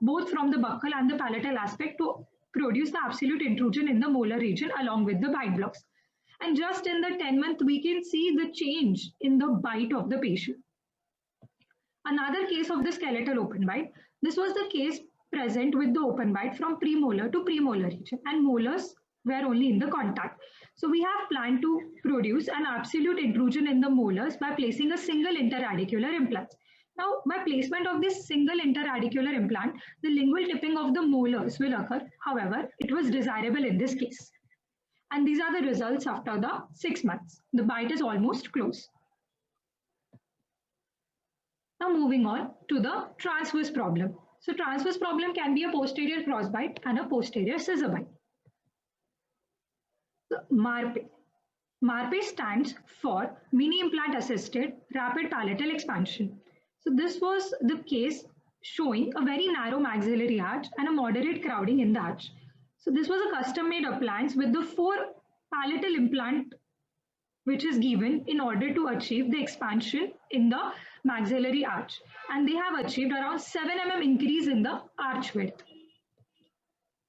both from the buccal and the palatal aspect to produce the absolute intrusion in the molar region along with the bite blocks. And just in the 10th, we can see the change in the bite of the patient. Another case of the skeletal open bite. This was the case present with the open bite from premolar to premolar region, and molars were only in the contact. So we have planned to produce an absolute intrusion in the molars by placing a single interradicular implant. Now, by placement of this single interradicular implant, the lingual tipping of the molars will occur. However, it was desirable in this case. And these are the results after the 6 months. The bite is almost closed. Now moving on to the transverse problem. So transverse problem can be a posterior crossbite and a posterior scissor bite. The MARPE. MARPE stands for mini implant assisted rapid palatal expansion. So this was the case showing a very narrow maxillary arch and a moderate crowding in the arch. So this was a custom made appliance with the 4 palatal implant which is given in order to achieve the expansion in the maxillary arch, and they have achieved around 7 mm increase in the arch width.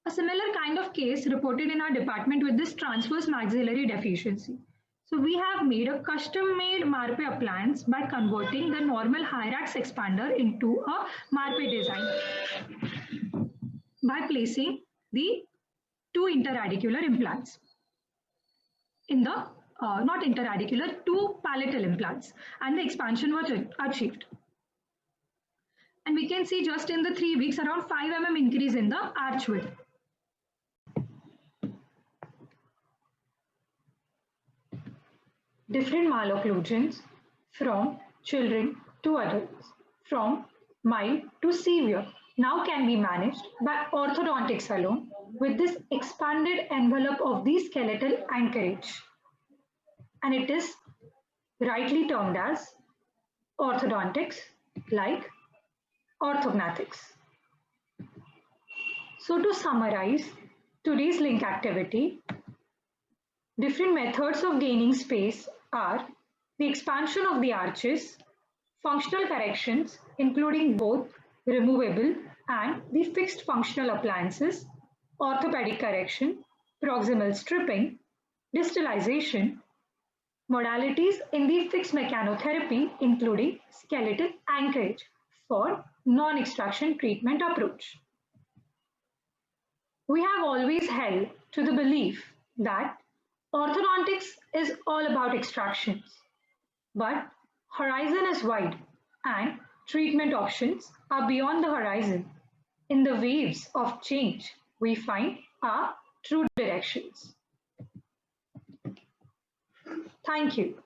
A similar kind of case reported in our department with this transverse maxillary deficiency. So we have made a custom-made Marpe appliance by converting the normal Hyrax expander into a Marpe design by placing the 2 interradicular implants in the not interradicular, 2 palatal implants, and the expansion was achieved. And we can see just in the 3 weeks around 5 mm increase in the arch width. Different malocclusions from children to adults, from mild to severe, now can be managed by orthodontics alone with this expanded envelope of the skeletal anchorage. And it is rightly termed as orthodontics, like orthognathics. So to summarize today's link activity, different methods of gaining space are the expansion of the arches, functional corrections, including both removable and the fixed functional appliances, orthopedic correction, proximal stripping, distalization, modalities in the fixed mechanotherapy, including skeletal anchorage for non-extraction treatment approach. We have always held to the belief that orthodontics is all about extractions, but horizon is wide and treatment options are beyond the horizon. In the waves of change, we find our true directions. Thank you.